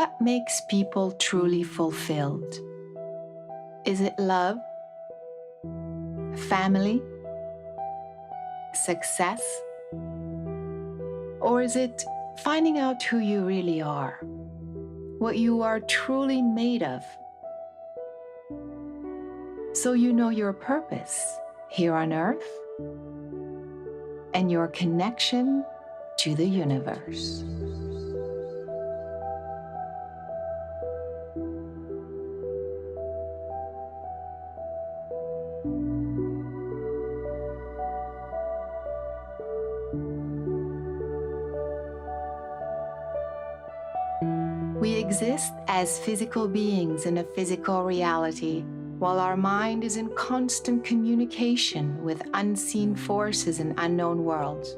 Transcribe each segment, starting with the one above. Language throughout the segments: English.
What makes people truly fulfilled? Is it love? Family? Success? Or is it finding out who you really are? What you are truly made of? So you know your purpose here on Earth and your connection to the universe. We exist as physical beings in a physical reality, while our mind is in constant communication with unseen forces in unknown worlds.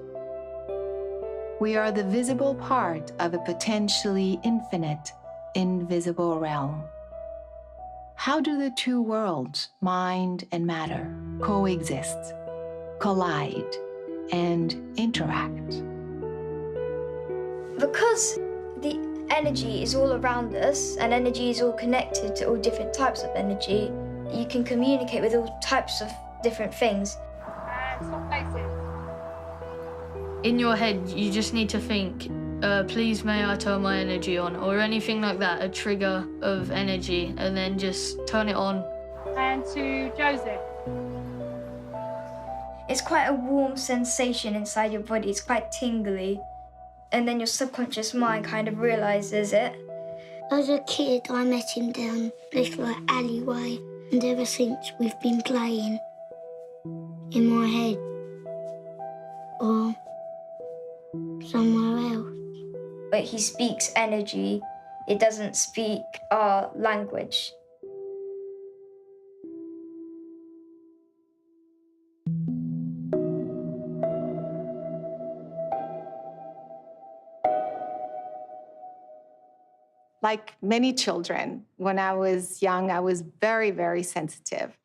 We are the visible part of a potentially infinite, invisible realm. How do the two worlds, mind and matter, coexist, collide, and interact? Because the energy is all around us and energy is all connected to all different types of energy, you can communicate with all types of different things. In your head, you just need to think, please may I turn my energy on, or anything like that, a trigger of energy, and then just turn it on. And to Joseph. It's quite a warm sensation inside your body, it's quite tingly. And then your subconscious mind kind of realises it. As a kid, I met him down this alleyway, and ever since we've been playing in my head or somewhere else. But he speaks energy, it doesn't speak our language. Like many children, when I was young, I was very, very sensitive.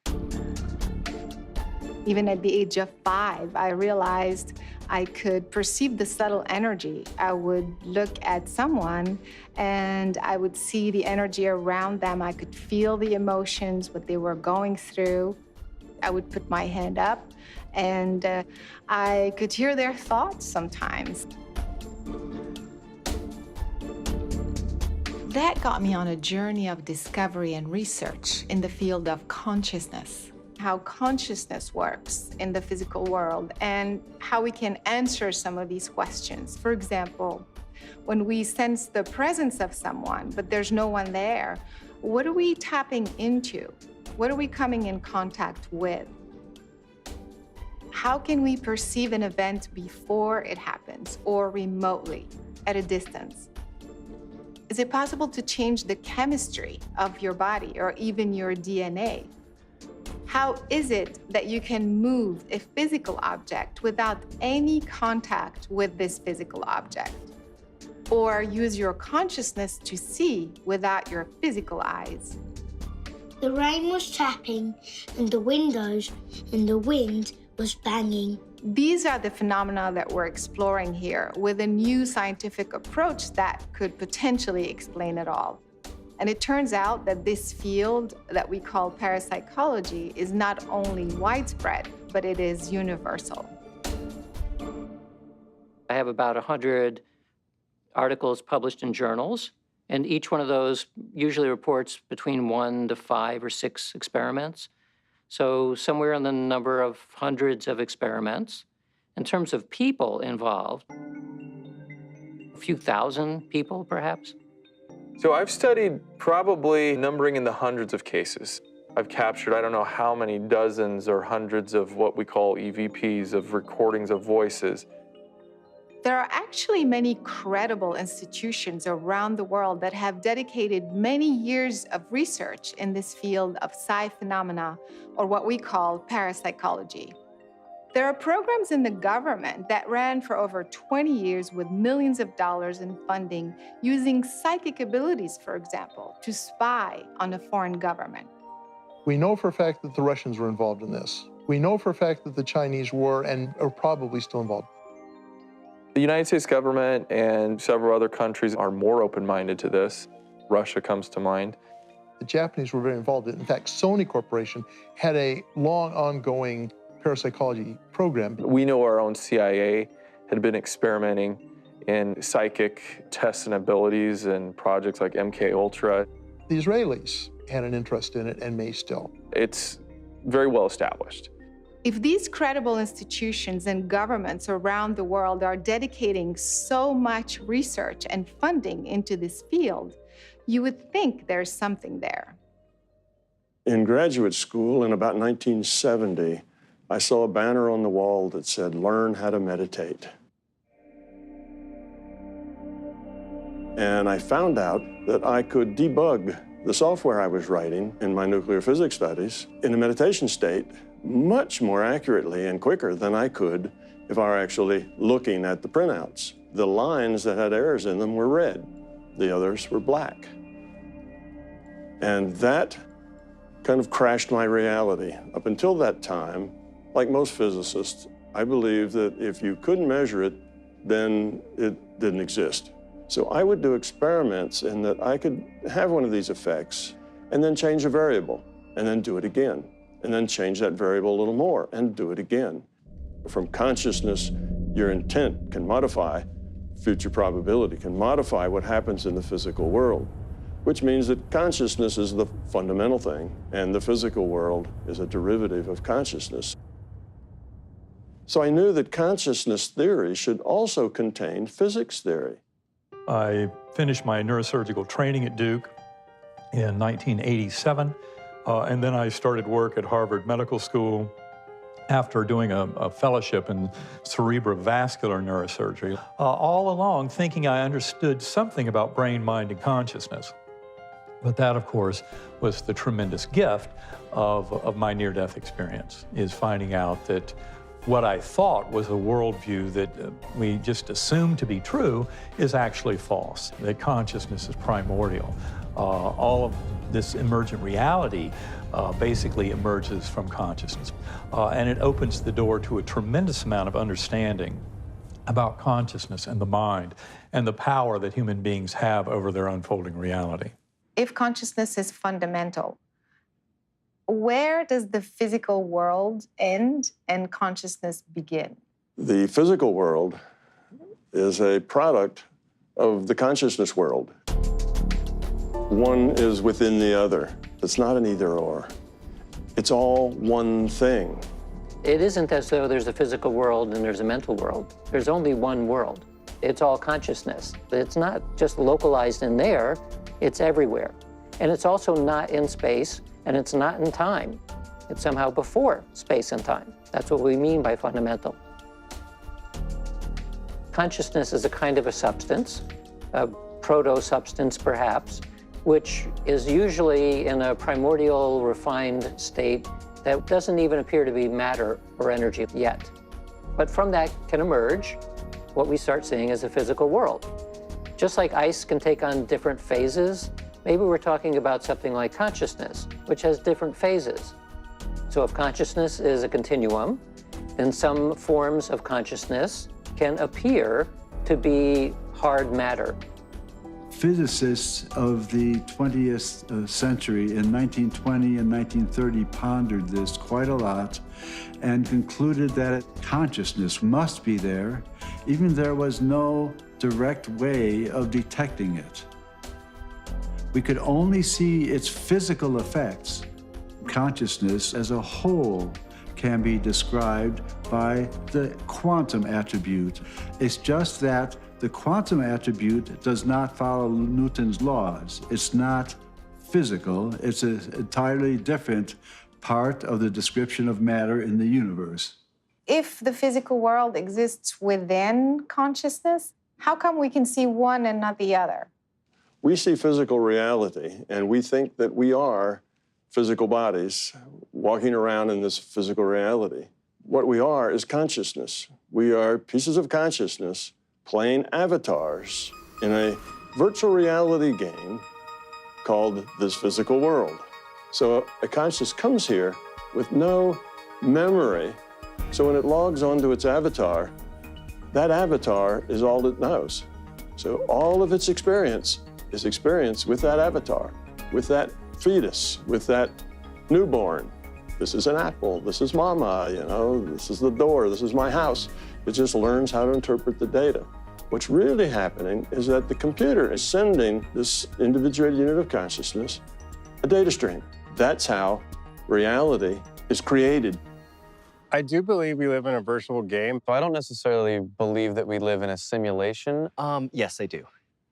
Even at the age of 5, I realized I could perceive the subtle energy. I would look at someone and I would see the energy around them. I could feel the emotions, what they were going through. I would put my hand up and I could hear their thoughts sometimes. That got me on a journey of discovery and research in the field of consciousness, how consciousness works in the physical world and how we can answer some of these questions. For example, when we sense the presence of someone, but there's no one there, what are we tapping into? What are we coming in contact with? How can we perceive an event before it happens or remotely at a distance? Is it possible to change the chemistry of your body or even your DNA? How is it that you can move a physical object without any contact with this physical object? Or use your consciousness to see without your physical eyes? The rain was tapping and the windows and the wind was banging. These are the phenomena that we're exploring here with a new scientific approach that could potentially explain it all. And it turns out that this field that we call parapsychology is not only widespread, but it is universal. I have about 100 articles published in journals, and each one of those usually reports between 1 to 5 or 6 experiments. So somewhere in the number of hundreds of experiments. In terms of people involved, a few thousand people, perhaps. So I've studied probably numbering in the hundreds of cases. I've captured, I don't know how many dozens or hundreds of what we call EVPs, of recordings of voices. There are actually many credible institutions around the world that have dedicated many years of research in this field of psi phenomena, or what we call parapsychology. There are programs in the government that ran for over 20 years with millions of dollars in funding, using psychic abilities, for example, to spy on a foreign government. We know for a fact that the Russians were involved in this. We know for a fact that the Chinese were and are probably still involved. The United States government and several other countries are more open-minded to this. Russia comes to mind. The Japanese were very involved. In fact, Sony Corporation had a long ongoing parapsychology program. We know our own CIA had been experimenting in psychic tests and abilities and projects like MK Ultra. The Israelis had an interest in it and may still. It's very well established. If these credible institutions and governments around the world are dedicating so much research and funding into this field, you would think there's something there. In graduate school in about 1970, I saw a banner on the wall that said, "Learn how to meditate." And I found out that I could debug the software I was writing in my nuclear physics studies in a meditation state much more accurately and quicker than I could if I were actually looking at the printouts. The lines that had errors in them were red, the others were black. And that kind of crashed my reality. Up until that time, like most physicists, I believed that if you couldn't measure it, then it didn't exist. So I would do experiments in that I could have one of these effects and then change a variable and then do it again and then change that variable a little more and do it again. From consciousness, your intent can modify future probability, can modify what happens in the physical world, which means that consciousness is the fundamental thing and the physical world is a derivative of consciousness. So I knew that consciousness theory should also contain physics theory. I finished my neurosurgical training at Duke in 1987, and then I started work at Harvard Medical School after doing a fellowship in cerebrovascular neurosurgery, all along thinking I understood something about brain, mind, and consciousness. But that, of course, was the tremendous gift of my near-death experience, is finding out that what I thought was a worldview that we just assumed to be true is actually false, that consciousness is primordial. All of this emergent reality basically emerges from consciousness. And it opens the door to a tremendous amount of understanding about consciousness and the mind and the power that human beings have over their unfolding reality. If consciousness is fundamental, where does the physical world end and consciousness begin? The physical world is a product of the consciousness world. One is within the other. It's not an either-or. It's all one thing. It isn't as though there's a physical world and there's a mental world. There's only one world. It's all consciousness. It's not just localized in there, it's everywhere. And it's also not in space, and it's not in time. It's somehow before space and time. That's what we mean by fundamental. Consciousness is a kind of a substance, a proto-substance perhaps, which is usually in a primordial, refined state that doesn't even appear to be matter or energy yet. But from that can emerge what we start seeing as a physical world. Just like ice can take on different phases, maybe we're talking about something like consciousness, which has different phases. So if consciousness is a continuum, then some forms of consciousness can appear to be hard matter. Physicists of the 20th century in 1920 and 1930 pondered this quite a lot and concluded that consciousness must be there, even there was no direct way of detecting it. We could only see its physical effects. Consciousness as a whole can be described by the quantum attribute. It's just that the quantum attribute does not follow Newton's laws. It's not physical. It's an entirely different part of the description of matter in the universe. If the physical world exists within consciousness, how come we can see one and not the other? We see physical reality, and we think that we are physical bodies walking around in this physical reality. What we are is consciousness. We are pieces of consciousness playing avatars in a virtual reality game called this physical world. So a consciousness comes here with no memory. So when it logs onto its avatar, that avatar is all it knows. So all of its experience is experienced with that avatar, with that fetus, with that newborn. This is an apple, this is mama, you know, this is the door, this is my house. It just learns how to interpret the data. What's really happening is that the computer is sending this individuated unit of consciousness a data stream. That's how reality is created. I do believe we live in a virtual game, but I don't necessarily believe that we live in a simulation. Yes, I do.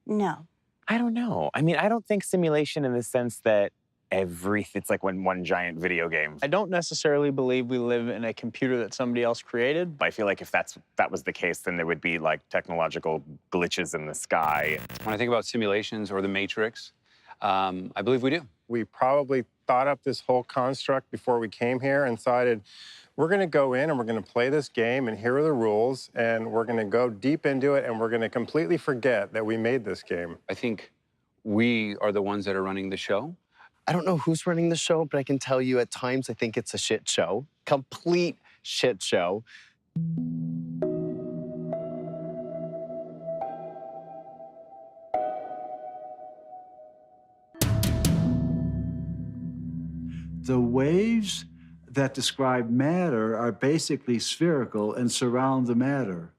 No. I don't know. I mean, I don't think simulation in the sense that it's like one giant video game. I don't necessarily believe we live in a computer that somebody else created. I feel like if that was the case, then there would be like technological glitches in the sky. When I think about simulations or the Matrix, I believe we do. We probably thought up this whole construct before we came here and decided, we're going to go in and we're going to play this game, and here are the rules, and we're going to go deep into it, and we're going to completely forget that we made this game. I think we are the ones that are running the show. I don't know who's running the show, but I can tell you at times I think it's a shit show. Complete shit show. The waves that describe matter are basically spherical and surround the matter.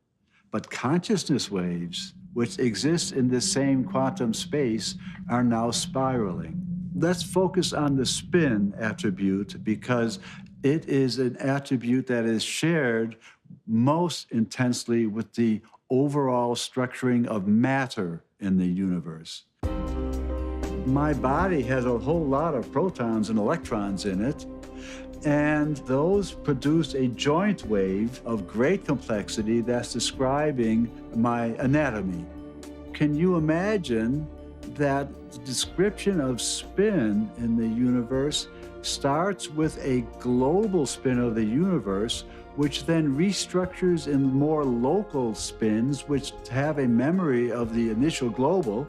But consciousness waves, which exist in this same quantum space, are now spiraling. Let's focus on the spin attribute because it is an attribute that is shared most intensely with the overall structuring of matter in the universe. My body has a whole lot of protons and electrons in it, and those produce a joint wave of great complexity that's describing my anatomy. Can you imagine that the description of spin in the universe starts with a global spin of the universe, which then restructures in more local spins, which have a memory of the initial global?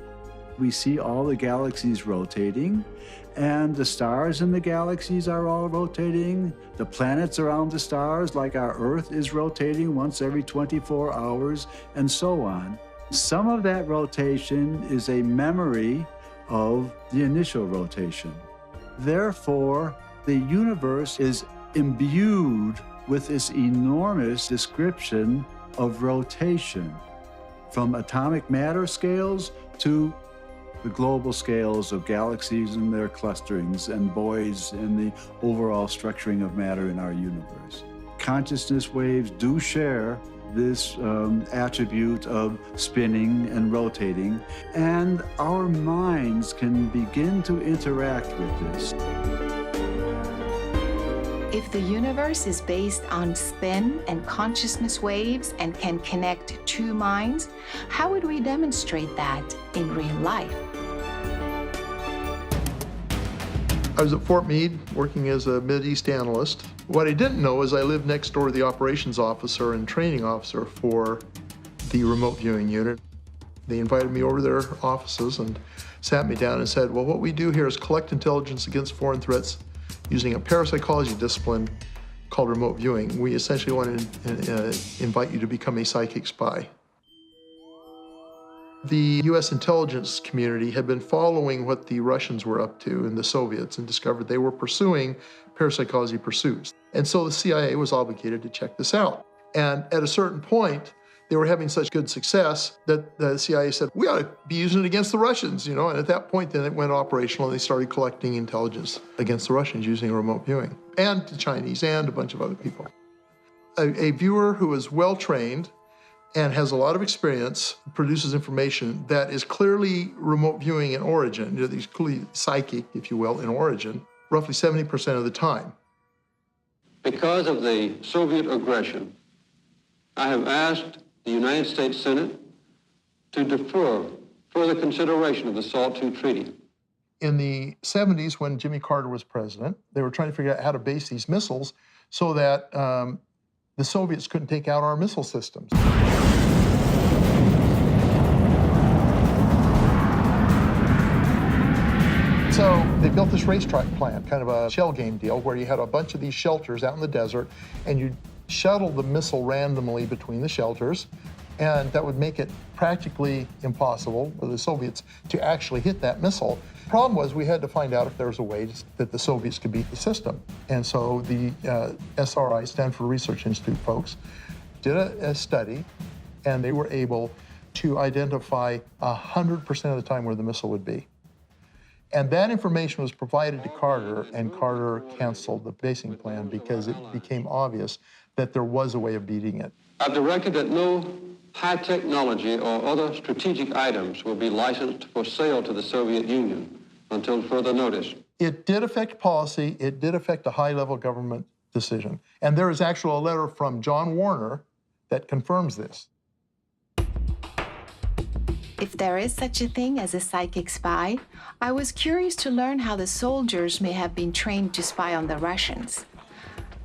We see all the galaxies rotating, and the stars in the galaxies are all rotating. The planets around the stars, like our Earth, is rotating once every 24 hours, and so on. Some of that rotation is a memory of the initial rotation. Therefore, the universe is imbued with this enormous description of rotation, from atomic matter scales to the global scales of galaxies and their clusterings and buoys and the overall structuring of matter in our universe. Consciousness waves do share this attribute of spinning and rotating, and our minds can begin to interact with this. If the universe is based on spin and consciousness waves and can connect two minds, how would we demonstrate that in real life? I was at Fort Meade working as a Mideast analyst. What I didn't know is I lived next door to the operations officer and training officer for the remote viewing unit. They invited me over to their offices and sat me down and said, well, what we do here is collect intelligence against foreign threats using a parapsychology discipline called remote viewing. We essentially want to invite you to become a psychic spy. The U.S. intelligence community had been following what the Russians were up to and the Soviets and discovered they were pursuing parapsychology pursuits. And so the CIA was obligated to check this out. And at a certain point, they were having such good success that the CIA said, we ought to be using it against the Russians, you know? And at that point, then it went operational and they started collecting intelligence against the Russians using remote viewing, and the Chinese and a bunch of other people. A viewer who is well-trained and has a lot of experience produces information that is clearly remote viewing in origin, you know, it's clearly psychic, if you will, in origin, roughly 70% of the time. Because of the Soviet aggression, I have asked the United States Senate to defer further consideration of the SALT II treaty. In the 70s, when Jimmy Carter was president, they were trying to figure out how to base these missiles so that the Soviets couldn't take out our missile systems. So they built this racetrack plant, kind of a shell game deal, where you had a bunch of these shelters out in the desert, and you shuttle the missile randomly between the shelters, And that would make it practically impossible for the Soviets to actually hit that missile. Problem was we had to find out if there was a way that the Soviets could beat the system. And so the SRI, Stanford Research Institute folks, did a study, and they were able to identify 100% of the time where the missile would be. And that information was provided to Carter, and Carter canceled the basing plan because it became obvious that there was a way of beating it. I've directed that no high technology or other strategic items will be licensed for sale to the Soviet Union until further notice. It did affect policy. It did affect a high-level government decision. And there is actually a letter from John Warner that confirms this. If there is such a thing as a psychic spy, I was curious to learn how the soldiers may have been trained to spy on the Russians.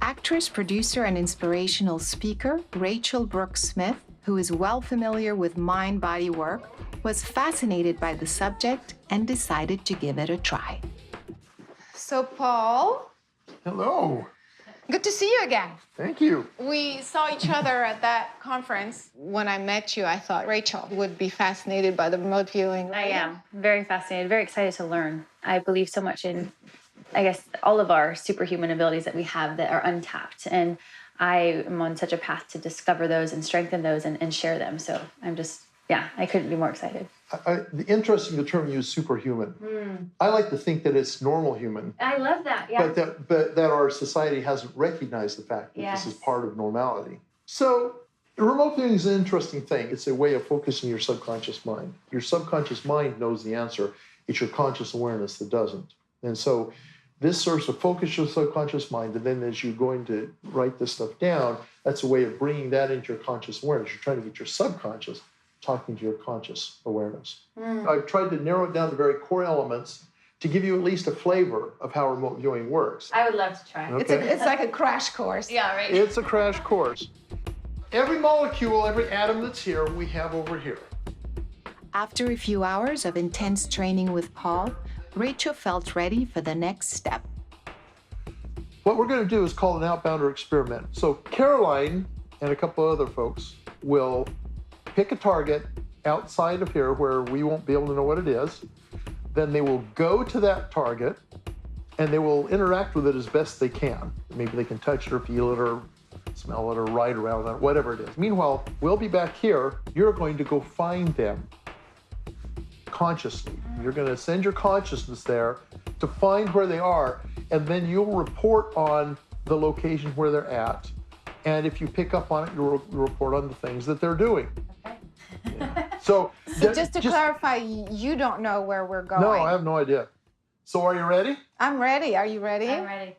Actress, producer, and inspirational speaker Rachel Brooks Smith, who is well familiar with mind-body work, was fascinated by the subject and decided to give it a try. So, Paul, Hello. good to see you again. Thank you. We saw each other at that conference. When I met you, I thought Rachel would be fascinated by the remote viewing. I am very fascinated, very excited to learn. I believe so much in, I guess, all of our superhuman abilities that we have that are untapped. And I am on such a path to discover those and strengthen those and share them. So I'm just, yeah, I couldn't be more excited. Interesting, the term you use, superhuman. I like to think that it's normal human. I love that, yeah. But that our society hasn't recognized the fact that this is part of normality. So remote viewing is an interesting thing. It's a way of focusing your subconscious mind. Your subconscious mind knows the answer. It's your conscious awareness that doesn't. And so this serves to focus your subconscious mind, and then as you're going to write this stuff down, that's a way of bringing that into your conscious awareness. You're trying to get your subconscious talking to your conscious awareness. I've tried to narrow it down to very core elements to give you at least a flavor of how remote viewing works. I would love to try. Okay. It's like a crash course. Yeah, right. It's a crash course. Every molecule, every atom that's here, we have over here. After a few hours of intense training with Paul, Rachel felt ready for the next step. What we're going to do is called an outbounder experiment. So Caroline and a couple of other folks will pick a target outside of here where we won't be able to know what it is. Then they will go to that target and they will interact with it as best they can. Maybe they can touch it or feel it or smell it or ride around it, whatever it is. Meanwhile, we'll be back here. You're going to go find them consciously. You're going to send your consciousness there to find where they are, and then you'll report on the location where they're at. And if you pick up on it, you'll report on the things that they're doing. Yeah. So just to clarify, you don't know where we're going. No, I have no idea. So are you ready? I'm ready. Are you ready? I'm ready.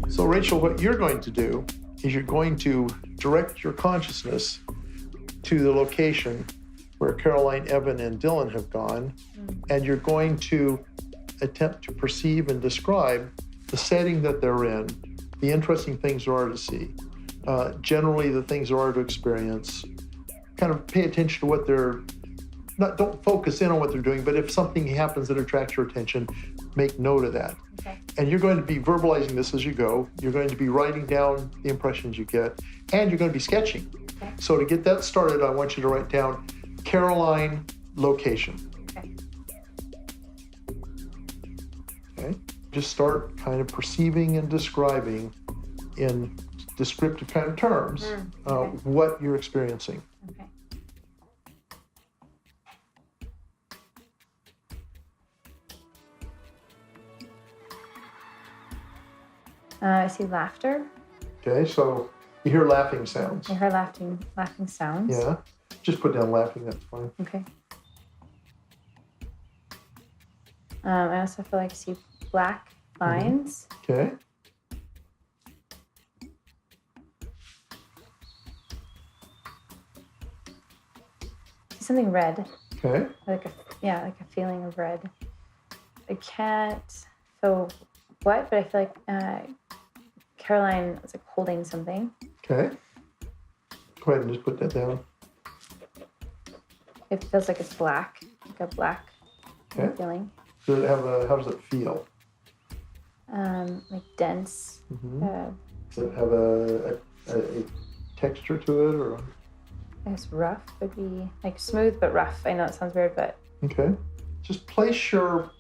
So Rachel, what you're going to do is you're going to direct your consciousness to the location where Caroline, Evan, and Dylan have gone, and you're going to attempt to perceive and describe the setting that they're in, the interesting things there are to see, generally the things there are to experience. Kind of pay attention to what they're, don't focus in on what they're doing, but if something happens that attracts your attention, make note of that. Okay. And you're going to be verbalizing this as you go. You're going to be writing down the impressions you get, and you're going to be sketching. Okay. So to get that started, I want you to write down Caroline location. Okay. Okay? Just start kind of perceiving and describing in descriptive kind of terms what you're experiencing. Okay. I see laughter. Okay, so you hear laughing sounds. I heard laughing sounds. Yeah, just put down laughing, that's fine. Okay. I also feel like I see black lines. Okay. Something red. Okay. Like a feeling of red. I can't feel what, but I feel like Caroline was like holding something. Okay. Go ahead and just put that down. It feels like it's black, like a black feeling. Does it have how does it feel? Like dense. Does it have a texture to it, or? I guess rough would be like smooth but rough. I know it sounds weird, but. Okay. Just place your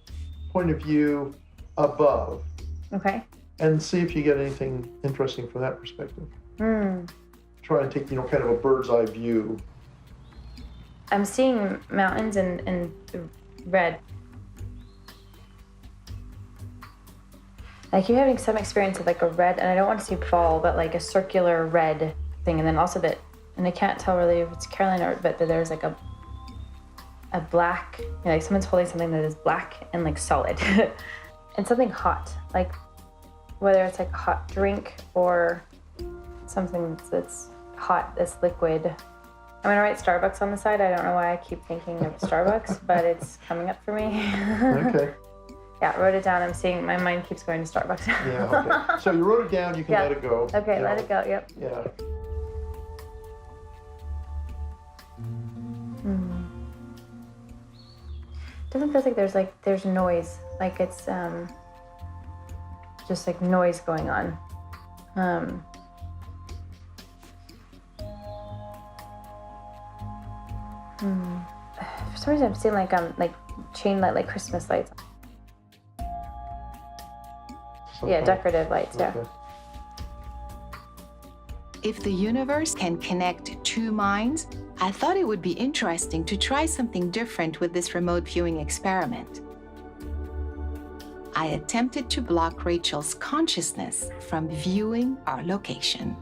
point of view above. Okay. And see if you get anything interesting from that perspective. Try and take, kind of a bird's eye view. I'm seeing mountains and red. I keep having some experience of like a red, and I don't want to say ball, but like a circular red thing. And then also that, and I can't tell really if it's Caroline or, but that there's like a black, like someone's holding something that is black and like solid. And something hot, like whether it's like a hot drink or something that's hot, that's liquid. I'm gonna write Starbucks on the side. I don't know why I keep thinking of Starbucks, but it's coming up for me. Okay. Yeah, I wrote it down. I'm seeing, my mind keeps going to Starbucks. Yeah, okay. So you wrote it down, you can let it go. Okay, let it go, yep. Yeah. Doesn't feel like there's noise. Like it's just like noise going on. For some reason I'm seeing like chain light, like Christmas lights. Yeah, decorative lights, yeah. If the universe can connect two minds, I thought it would be interesting to try something different with this remote viewing experiment. I attempted to block Rachel's consciousness from viewing our location.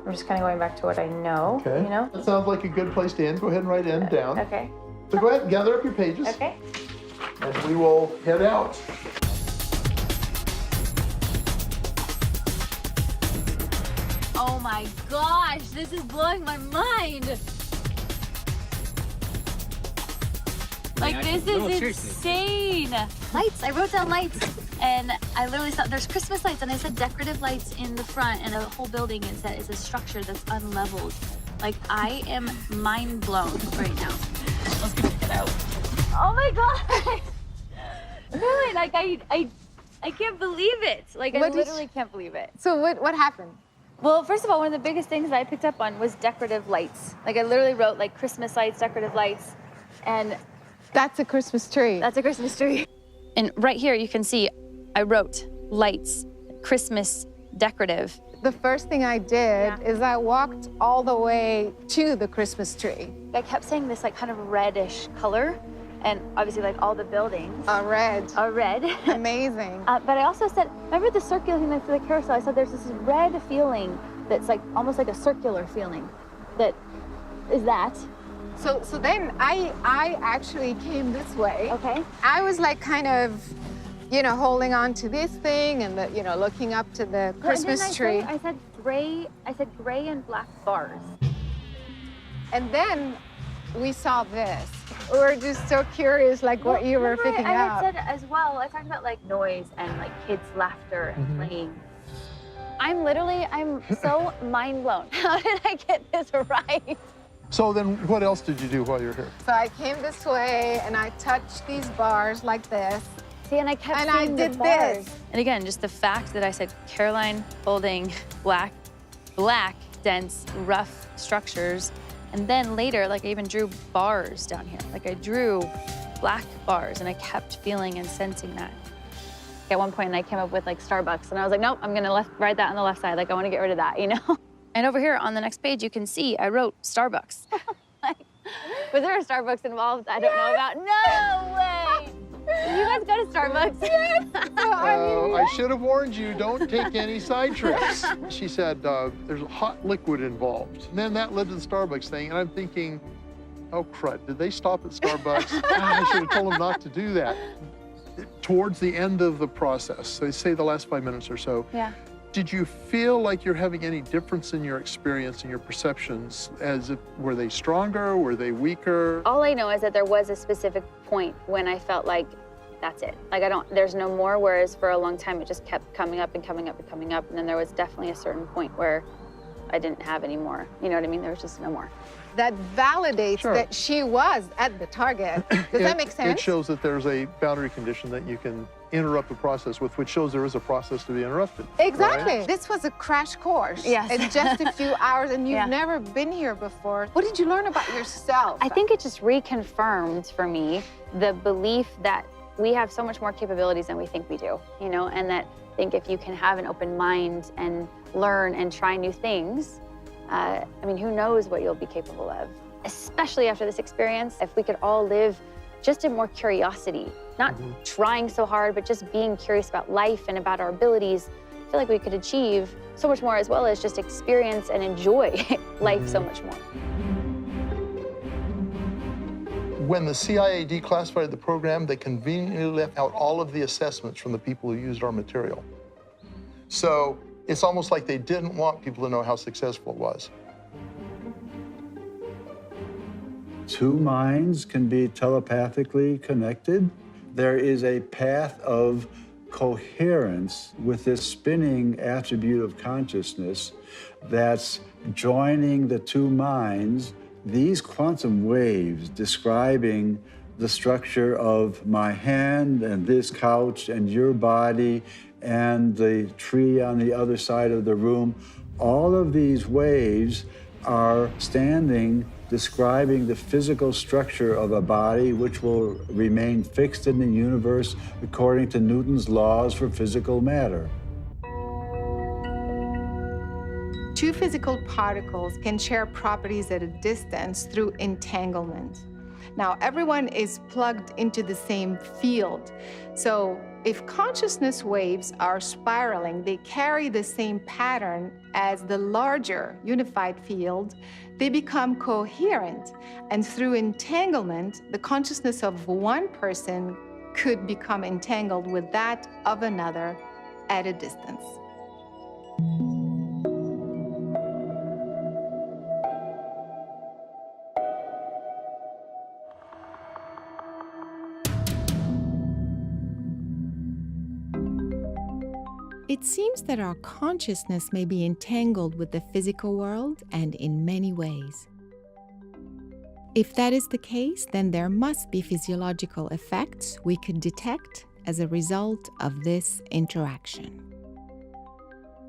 I'm just kind of going back to what I know, Okay. That sounds like a good place to end. Go ahead and write end down. Okay. So go ahead and gather up your pages. Okay. And we will head out. Oh my gosh, this is blowing my mind. Like, this is insane. Lights, I wrote down lights. And I literally thought there's Christmas lights, and I said decorative lights in the front, and a whole building is a structure that's unleveled. Like, I am mind blown right now. Let's go check it out. Oh my god! Really, like I can't believe it. Like, I literally can't believe it. So what happened? Well, first of all, one of the biggest things that I picked up on was decorative lights. Like, I literally wrote like Christmas lights, decorative lights, and that's a Christmas tree. That's a Christmas tree. And right here you can see I wrote lights, Christmas, decorative. The first thing I did is I walked all the way to the Christmas tree. I kept saying this like kind of reddish color, and obviously like all the buildings are red. Are red. Amazing. But I also said, remember the circular thing for the carousel? I said there's this red feeling that's like almost like a circular feeling. That is that. So then I actually came this way. Okay. I was like kind of, holding on to this thing and looking up to the Christmas tree. I said gray and black bars. And then we saw this. We were just so curious, like what you were picking I up. had said as well, I talked about like noise and like kids' laughter and playing. I'm so mind blown. How did I get this right? So then what else did you do while you were here? So I came this way and I touched these bars like this. See, and I kept and seeing I did the bars. this. And again, just the fact that I said Caroline holding black, dense, rough structures. And then later, like I even drew bars down here. Like I drew black bars and I kept feeling and sensing that. At one point I came up with like Starbucks and I was like, nope, I'm gonna write that on the left side. Like I wanna get rid of that, And over here on the next page, you can see I wrote Starbucks. Was there a Starbucks involved? I don't know about. No way! Did you guys go to Starbucks? Yes. I should have warned you, don't take any side trips. She said, there's a hot liquid involved. And then that led to the Starbucks thing, and I'm thinking, oh crud, did they stop at Starbucks? I should have told them not to do that. Towards the end of the process, they say the last 5 minutes or so, yeah. Did you feel like you're having any difference in your experience and your perceptions? Were they stronger? Were they weaker? All I know is that there was a specific point when I felt like that's it. Like there's no more, whereas for a long time it just kept coming up and coming up and coming up. And then there was definitely a certain point where I didn't have any more. You know what I mean? There was just no more. That validates that she was at the target. Does that make sense? It shows that there's a boundary condition that you can interrupt the process with, which shows there is a process to be interrupted. Exactly. Right? This was a crash course. Yes. In just a few hours, and you've never been here before. What did you learn about yourself? I think it just reconfirmed for me the belief that we have so much more capabilities than we think we do, you know, and that I think if you can have an open mind and learn and try new things, I mean, who knows what you'll be capable of, especially after this experience. If we could all live just in more curiosity, not trying so hard, but just being curious about life and about our abilities, I feel like we could achieve so much more, as well as just experience and enjoy life so much more. When the CIA declassified the program, they conveniently left out all of the assessments from the people who used our material. So it's almost like they didn't want people to know how successful it was. Two minds can be telepathically connected. There is a path of coherence with this spinning attribute of consciousness that's joining the two minds. These quantum waves describing the structure of my hand and this couch and your body and the tree on the other side of the room, all of these waves are standing, describing the physical structure of a body which will remain fixed in the universe according to Newton's laws for physical matter. Two physical particles can share properties at a distance through entanglement. Now, everyone is plugged into the same field. So if consciousness waves are spiraling, they carry the same pattern as the larger unified field. They become coherent. And through entanglement, the consciousness of one person could become entangled with that of another at a distance. It seems that our consciousness may be entangled with the physical world and in many ways. If that is the case, then there must be physiological effects we could detect as a result of this interaction.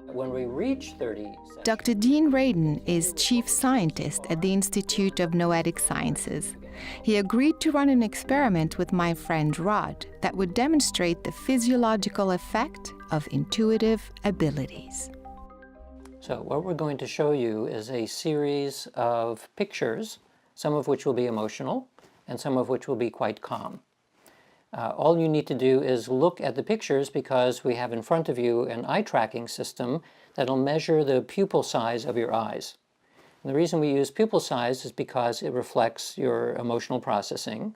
When we reach 30... Dr. Dean Radin is chief scientist at the Institute of Noetic Sciences. He agreed to run an experiment with my friend Rod that would demonstrate the physiological effect of intuitive abilities. So what we're going to show you is a series of pictures, some of which will be emotional and some of which will be quite calm. All you need to do is look at the pictures because we have in front of you an eye tracking system that'll measure the pupil size of your eyes. And the reason we use pupil size is because it reflects your emotional processing.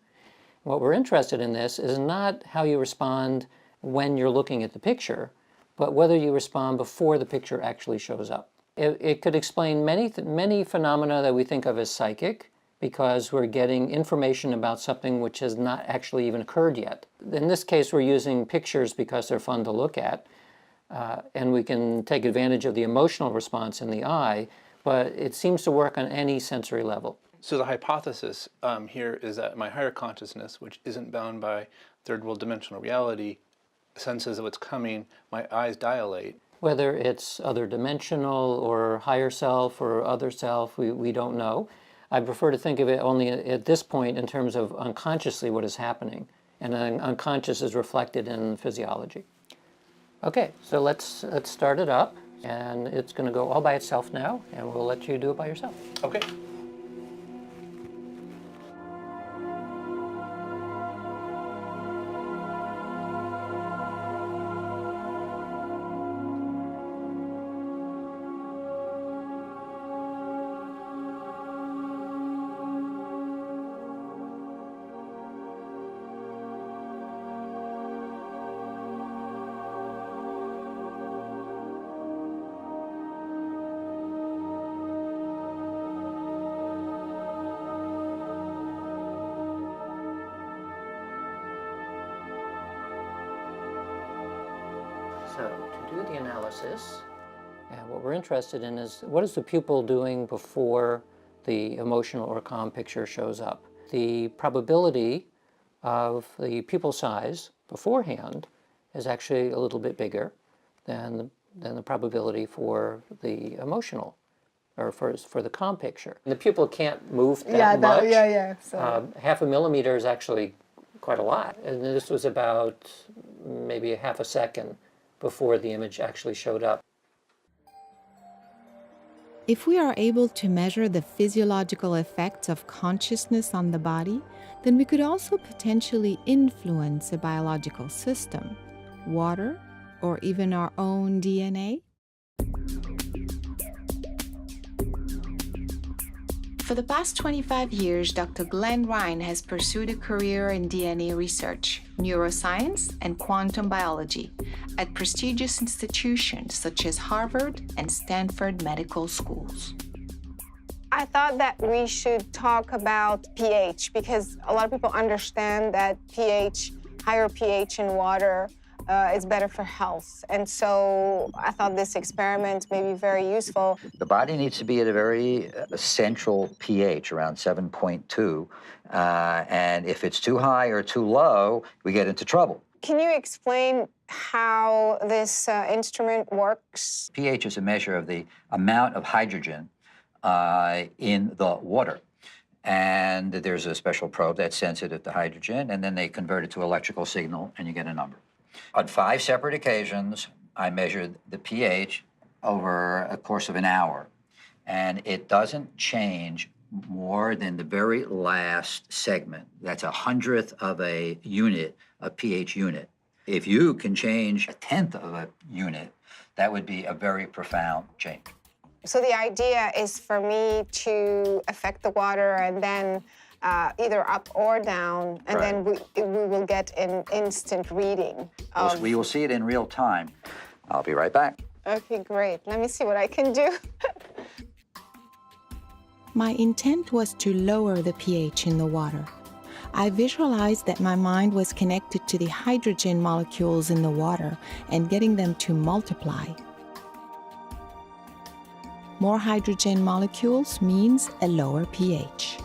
What we're interested in this is not how you respond when you're looking at the picture, but whether you respond before the picture actually shows up. It could explain many phenomena that we think of as psychic, because we're getting information about something which has not actually even occurred yet. In this case, we're using pictures because they're fun to look at, and we can take advantage of the emotional response in the eye, but it seems to work on any sensory level. So the hypothesis here is that my higher consciousness, which isn't bound by third world dimensional reality, senses what's coming, my eyes dilate. Whether it's other dimensional or higher self or other self, we don't know. I prefer to think of it only at this point in terms of unconsciously what is happening, and unconscious is reflected in physiology. Okay, so let's start it up, and it's going to go all by itself now, and we'll let you do it by yourself. Okay. do the analysis, and what we're interested in is what is the pupil doing before the emotional or calm picture shows up. The probability of the pupil size beforehand is actually a little bit bigger than the probability for the emotional or for the calm picture. And the pupil can't move that much. So. Half a millimeter is actually quite a lot. And this was about maybe a half a second before the image actually showed up. If we are able to measure the physiological effects of consciousness on the body, then we could also potentially influence a biological system, water, or even our own DNA. For the past 25 years, Dr. Glenn Ryan has pursued a career in DNA research, neuroscience, and quantum biology at prestigious institutions such as Harvard and Stanford medical schools. I thought that we should talk about pH because a lot of people understand that higher pH in water is better for health. And so I thought this experiment may be very useful. The body needs to be at a very central pH, around 7.2. And if it's too high or too low, we get into trouble. Can you explain how this instrument works? pH is a measure of the amount of hydrogen in the water. And there's a special probe that's sensitive to hydrogen, and then they convert it to electrical signal, and you get a number. On 5 separate occasions, I measured the pH over a course of an hour, and it doesn't change more than the very last segment. That's 1/100th of a unit, a pH unit. If you can change 1/10 of a unit, that would be a very profound change. So the idea is for me to affect the water and then either up or down, and then we will get an instant reading. We will see it in real time. I'll be right back. Okay, great. Let me see what I can do. My intent was to lower the pH in the water. I visualized that my mind was connected to the hydrogen molecules in the water and getting them to multiply. More hydrogen molecules means a lower pH.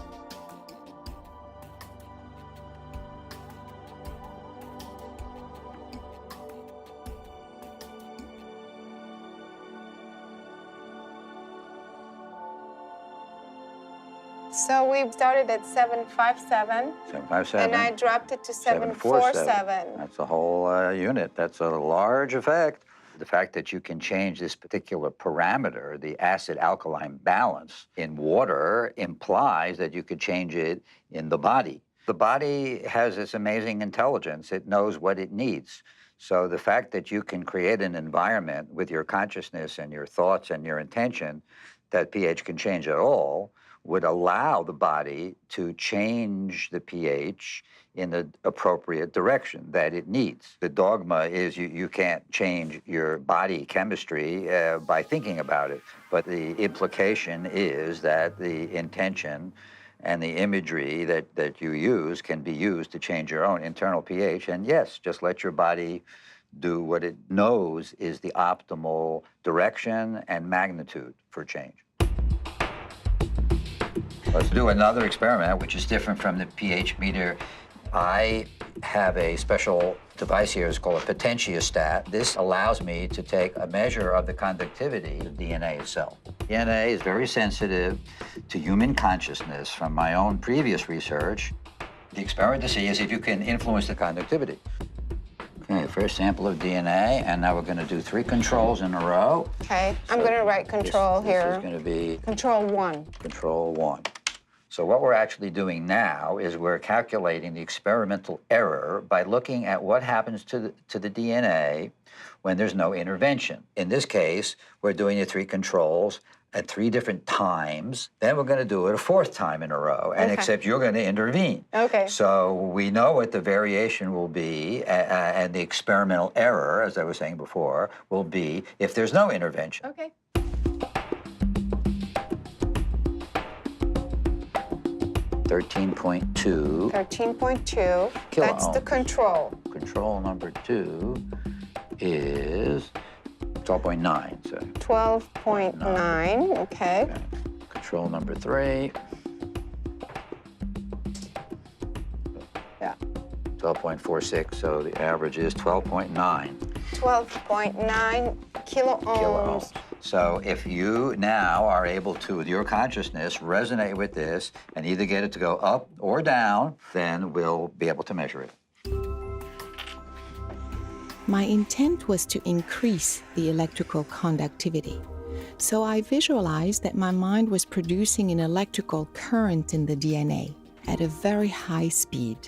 So we started at 757. 757. And I dropped it to 747. That's a whole unit. That's a large effect. The fact that you can change this particular parameter, the acid-alkaline balance in water, implies that you could change it in the body. The body has this amazing intelligence. It knows what it needs. So the fact that you can create an environment with your consciousness and your thoughts and your intention that pH can change at all would allow the body to change the pH in the appropriate direction that it needs. The dogma is you can't change your body chemistry by thinking about it, but the implication is that the intention and the imagery that you use can be used to change your own internal pH. And yes, just let your body do what it knows is the optimal direction and magnitude for change. Let's do another experiment, which is different from the pH meter. I have a special device here. It's called a potentiostat. This allows me to take a measure of the conductivity of DNA itself. DNA is very sensitive to human consciousness. From my own previous research, the experiment to see is if you can influence the conductivity. Okay, first sample of DNA, and now we're going to do 3 controls in a row. Okay, I'm going to write control here. This is going to be Control 1. Control 1. So what we're actually doing now is we're calculating the experimental error by looking at what happens to the DNA when there's no intervention. In this case, we're doing the 3 controls at 3 different times. Then we're going to do it a 4th time in a row, and except you're going to intervene. Okay. So we know what the variation will be, and the experimental error, as I was saying before, will be if there's no intervention. Okay. 13.2. 13.2. That's the control. Control number 2 is 12.9. So 12.9, okay. control number 3. Yeah. 12.46, so the average is 12.9. 12.9 kiloohms. So if you now are able to, with your consciousness, resonate with this and either get it to go up or down, then we'll be able to measure it. My intent was to increase the electrical conductivity. So I visualized that my mind was producing an electrical current in the DNA at a very high speed.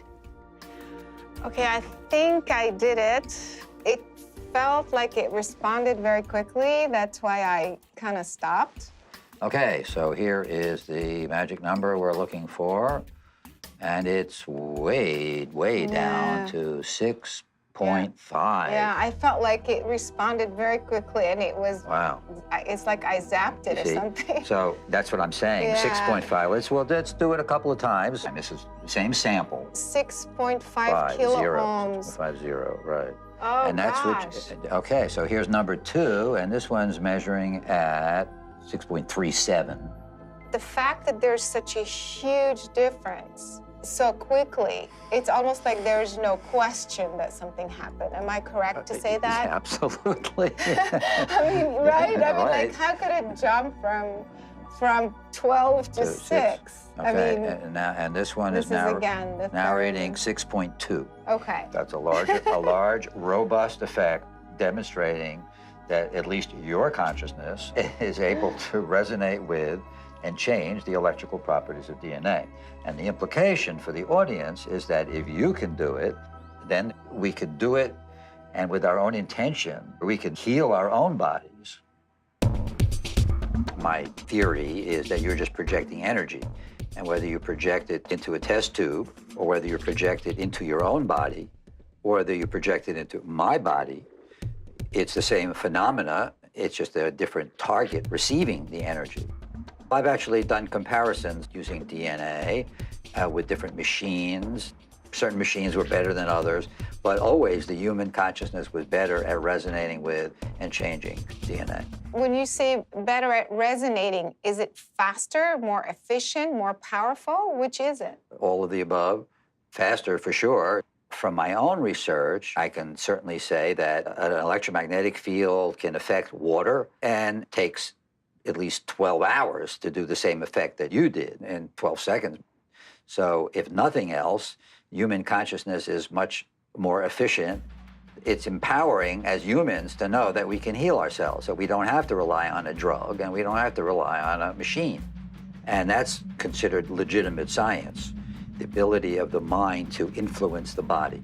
Okay, I think I did it. It felt like it responded very quickly. That's why I kind of stopped. Okay, so here is the magic number we're looking for, and it's way down to 6.5. Yeah, I felt like it responded very quickly, and it was, Wow. It's like I zapped it or See? something. So that's what I'm saying, Yeah. 6.5. Let's do it a couple of times. And this is the same sample. 6.5 kiloohms. 50, right. Oh, and that's gosh. Okay, so here's number 2, and this one's measuring at 6.37. The fact that there's such a huge difference so quickly, it's almost like there's no question that something happened. Am I correct to say that? Absolutely. I mean, right? I mean, like, how could it jump from 12 to 6? Okay, I mean, and this one this is now again the now third rating one. 6.2. Okay. That's a large, robust effect demonstrating that at least your consciousness is able to resonate with and change the electrical properties of DNA. And the implication for the audience is that if you can do it, then we can do it, and with our own intention, we can heal our own bodies. My theory is that you're just projecting energy, and whether you project it into a test tube, or whether you project it into your own body, or whether you project it into my body, it's the same phenomena, it's just a different target receiving the energy. I've actually done comparisons using DNA with different machines. Certain machines were better than others, but always the human consciousness was better at resonating with and changing DNA. When you say better at resonating, is it faster, more efficient, more powerful? Which is it? All of the above, faster for sure. From my own research, I can certainly say that an electromagnetic field can affect water and takes at least 12 hours to do the same effect that you did in 12 seconds. So if nothing else, human consciousness is much more efficient. It's empowering as humans to know that we can heal ourselves, that we don't have to rely on a drug and we don't have to rely on a machine. And that's considered legitimate science, the ability of the mind to influence the body.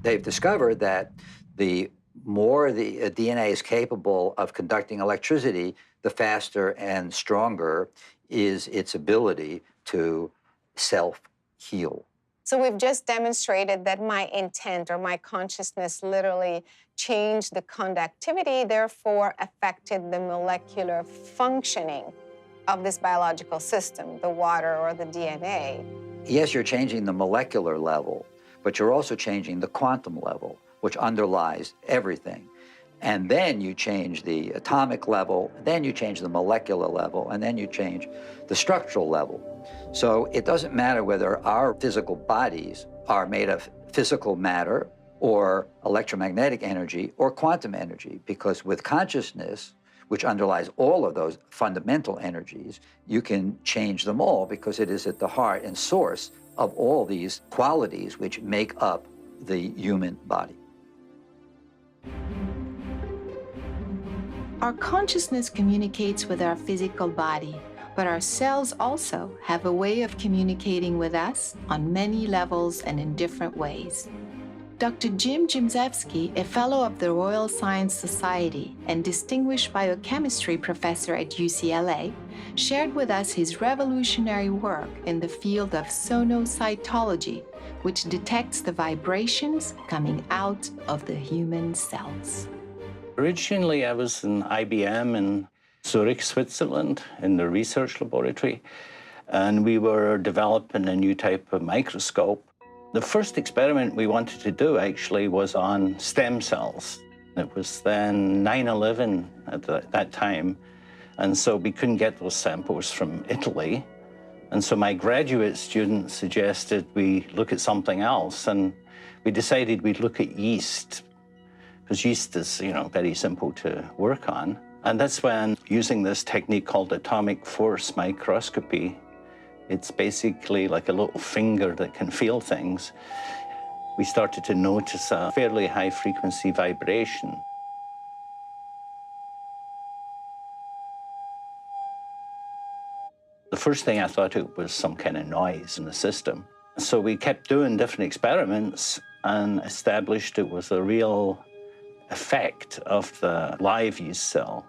They've discovered that the more the DNA is capable of conducting electricity, the faster and stronger is its ability to self-heal. So we've just demonstrated that my intent or my consciousness literally changed the conductivity, therefore affected the molecular functioning of this biological system, the water or the DNA. Yes, you're changing the molecular level, but you're also changing the quantum level, which underlies everything. And then you change the atomic level, then you change the molecular level, and then you change the structural level. So it doesn't matter whether our physical bodies are made of physical matter or electromagnetic energy or quantum energy, because with consciousness, which underlies all of those fundamental energies, you can change them all because it is at the heart and source of all these qualities which make up the human body. Our consciousness communicates with our physical body, but our cells also have a way of communicating with us on many levels and in different ways. Dr. Jim Jimzewski, a fellow of the Royal Science Society and distinguished biochemistry professor at UCLA, shared with us his revolutionary work in the field of sonocytology, which detects the vibrations coming out of the human cells. Originally, I was in IBM in Zurich, Switzerland, in the research laboratory, and we were developing a new type of microscope. The first experiment we wanted to do, actually, was on stem cells. It was then 9/11 at that time, and so we couldn't get those samples from Italy. And so my graduate students suggested we look at something else, and we decided we'd look at yeast, because yeast is, very simple to work on. And that's when, using this technique called atomic force microscopy, it's basically like a little finger that can feel things, we started to notice a fairly high-frequency vibration. The first thing I thought it was some kind of noise in the system. So we kept doing different experiments and established it was a real effect of the live yeast cell.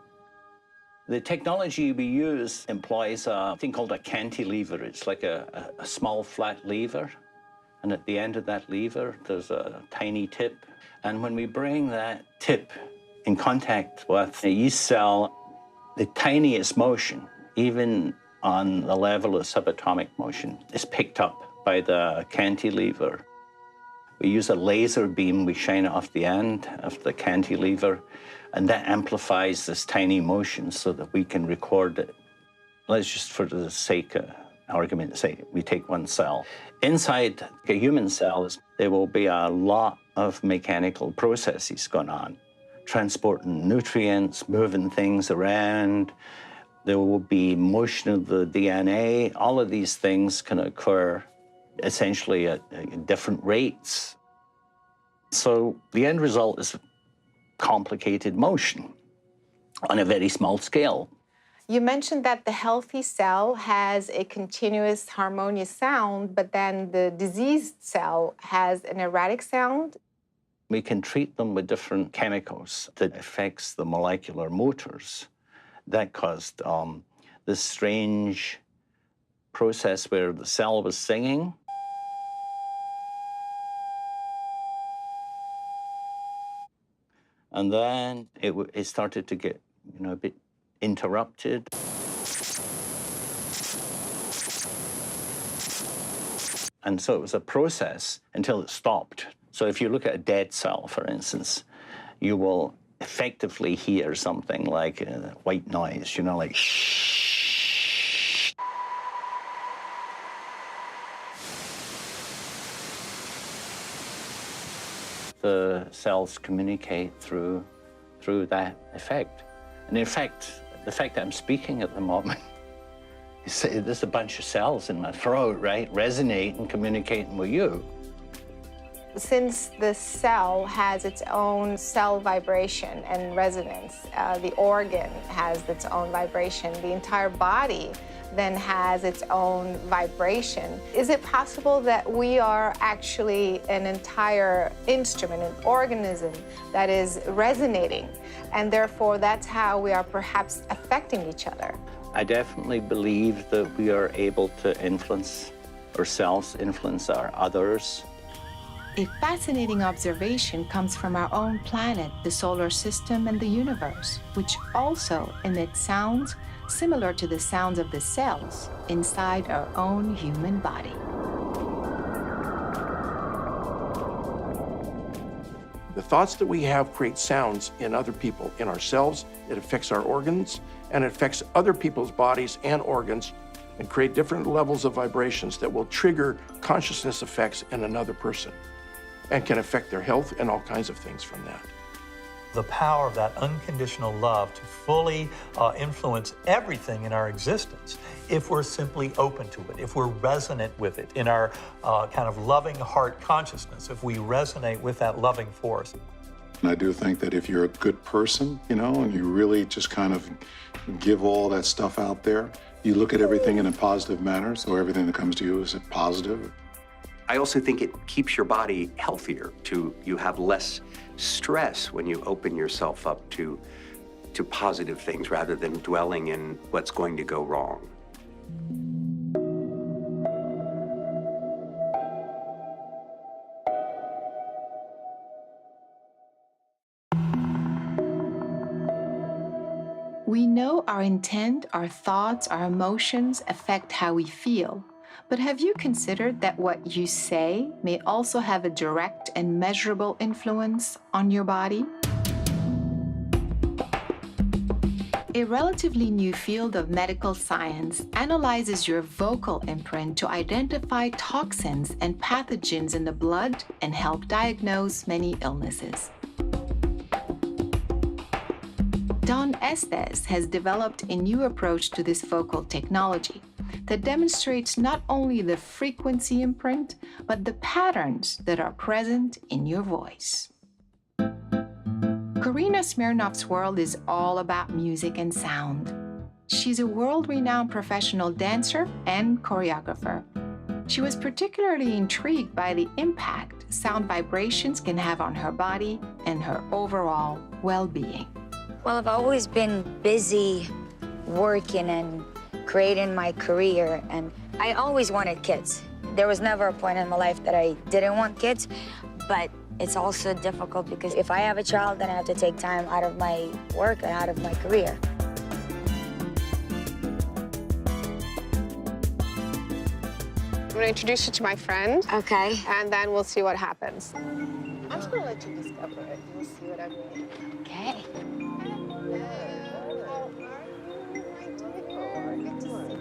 The technology we use employs a thing called a cantilever. It's like a small flat lever. And at the end of that lever, there's a tiny tip. And when we bring that tip in contact with a yeast cell, the tiniest motion, even on the level of subatomic motion, is picked up by the cantilever. We use a laser beam, we shine it off the end of the cantilever, and that amplifies this tiny motion so that we can record it. Let's just, for the sake of argument, say we take one cell. Inside a human cell, there will be a lot of mechanical processes going on, transporting nutrients, moving things around. There will be motion of the DNA. All of these things can occur essentially at different rates. So the end result is complicated motion on a very small scale. You mentioned that the healthy cell has a continuous harmonious sound, but then the diseased cell has an erratic sound. We can treat them with different chemicals that affects the molecular motors. That caused this strange process where the cell was singing. And then it started to get, a bit interrupted. And so it was a process until it stopped. So if you look at a dead cell, for instance, you will effectively hear something like a white noise, like shh. The cells communicate through that effect. And in fact, the fact that I'm speaking at the moment, there's a bunch of cells in my throat, right, resonating, communicating with you. Since the cell has its own cell vibration and resonance, the organ has its own vibration, the entire body then has its own vibration. Is it possible that we are actually an entire instrument, an organism that is resonating, and therefore that's how we are perhaps affecting each other? I definitely believe that we are able to influence ourselves, influence our others. A fascinating observation comes from our own planet, the solar system, and the universe, which also emits sounds similar to the sounds of the cells inside our own human body. The thoughts that we have create sounds in other people, in ourselves. It affects our organs, and it affects other people's bodies and organs, and create different levels of vibrations that will trigger consciousness effects in another person, and can affect their health and all kinds of things from that. The power of that unconditional love to fully influence everything in our existence if we're simply open to it, if we're resonant with it in our kind of loving heart consciousness, if we resonate with that loving force. And I do think that if you're a good person, and you really just kind of give all that stuff out there, you look at everything in a positive manner, so everything that comes to you is positive. I also think it keeps your body healthier. You have less stress when you open yourself up to positive things rather than dwelling in what's going to go wrong. We know our intent, our thoughts, our emotions affect how we feel. But have you considered that what you say may also have a direct and measurable influence on your body? A relatively new field of medical science analyzes your vocal imprint to identify toxins and pathogens in the blood and help diagnose many illnesses. Don Estes has developed a new approach to this vocal technology that demonstrates not only the frequency imprint, but the patterns that are present in your voice. Karina Smirnoff's world is all about music and sound. She's a world-renowned professional dancer and choreographer. She was particularly intrigued by the impact sound vibrations can have on her body and her overall well-being. Well, I've always been busy working and creating my career, and I always wanted kids. There was never a point in my life that I didn't want kids, but it's also difficult because if I have a child, then I have to take time out of my work and out of my career. I'm gonna introduce you to my friend. Okay. And then we'll see what happens. I'm just gonna let you discover it. We'll see what I mean. Okay.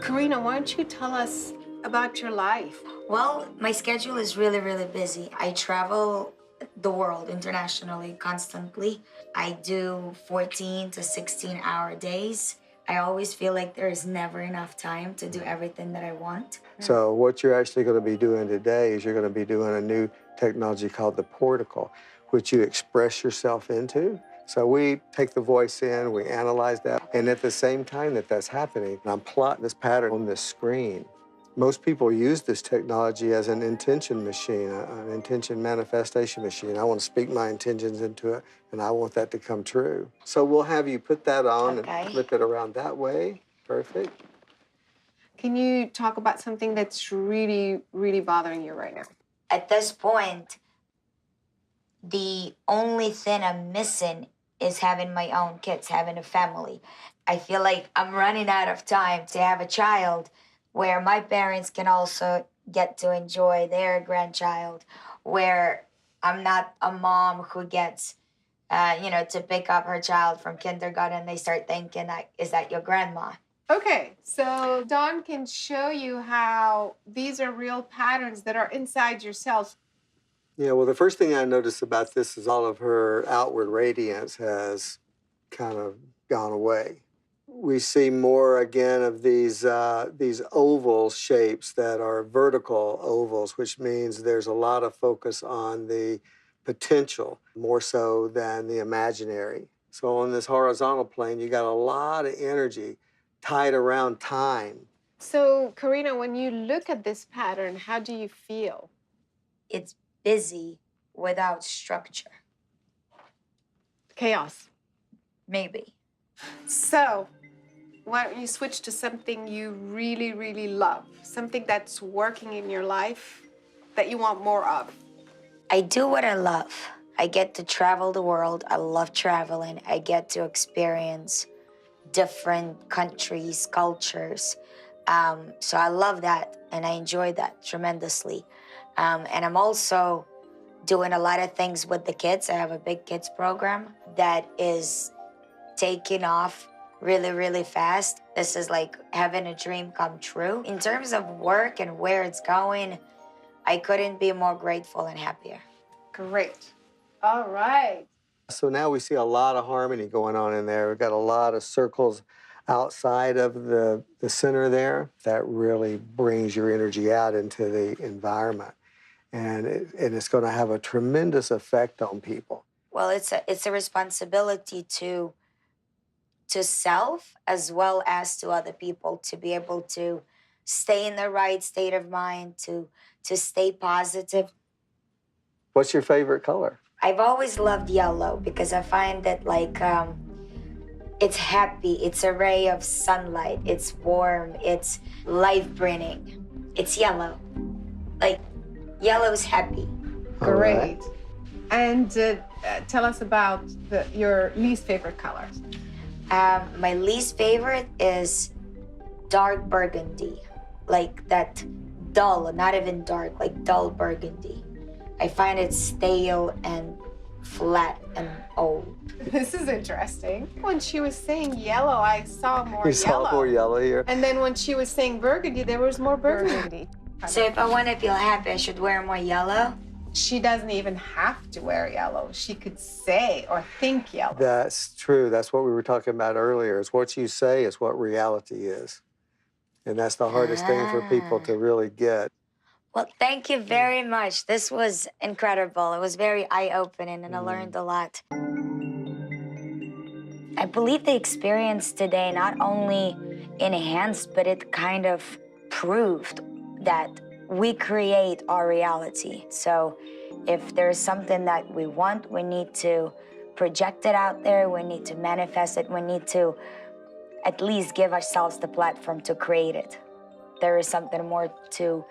Karina, why don't you tell us about your life? Well, my schedule is really, really busy. I travel the world internationally constantly. I do 14 to 16-hour days. I always feel like there is never enough time to do everything that I want. So what you're actually going to be doing today is you're going to be doing a new technology called the portical, which you express yourself into. So we take the voice in, we analyze that, and at the same time that that's happening, I'm plotting this pattern on this screen. Most people use this technology as an intention machine, an intention manifestation machine. I want to speak my intentions into it, and I want that to come true. So we'll have you put that on and flip it around that way. Perfect. Can you talk about something that's really, really bothering you right now? At this point, the only thing I'm missing is having my own kids, having a family. I feel like I'm running out of time to have a child where my parents can also get to enjoy their grandchild, where I'm not a mom who gets, to pick up her child from kindergarten and they start thinking, is that your grandma? Okay, so Dawn can show you how these are real patterns that are inside yourself. Yeah, well, the first thing I noticed about this is all of her outward radiance has kind of gone away. We see more again of these oval shapes that are vertical ovals, which means there's a lot of focus on the potential more so than the imaginary. So on this horizontal plane, you got a lot of energy tied around time. So, Karina, when you look at this pattern, how do you feel? It's busy without structure. Chaos. Maybe. So, why don't you switch to something you really, really love? Something that's working in your life that you want more of. I do what I love. I get to travel the world. I love traveling. I get to experience different countries, cultures. So I love that, and I enjoy that tremendously. And I'm also doing a lot of things with the kids. I have a big kids program that is taking off really, really fast. This is like having a dream come true. In terms of work and where it's going, I couldn't be more grateful and happier. Great. All right. So now we see a lot of harmony going on in there. We've got a lot of circles outside of the center there. That really brings your energy out into the environment. And it's going to have a tremendous effect on people. Well, it's a responsibility to self as well as to other people to be able to stay in the right state of mind, to stay positive. What's your favorite color? I've always loved yellow because I find that it's happy, it's a ray of sunlight, it's warm, it's life-bringing. It's yellow. Yellow's happy. Great. Right. And tell us about your least favorite color. My least favorite is dark burgundy, like that dull, not even dark, like dull burgundy. I find it stale and flat and old. This is interesting. When she was saying yellow, I saw more You yellow. saw more yellow here. And then when she was saying burgundy, there was more burgundy. So if I want to feel happy, I should wear more yellow? She doesn't even have to wear yellow. She could say or think yellow. That's true. That's what we were talking about earlier. It's what you say is what reality is. And that's the hardest thing for people to really get. Well, thank you very much. This was incredible. It was very eye-opening, and I learned a lot. I believe the experience today not only enhanced, but it kind of proved that we create our reality. So if there's something that we want, we need to project it out there, we need to manifest it, we need to at least give ourselves the platform to create it. There is something more to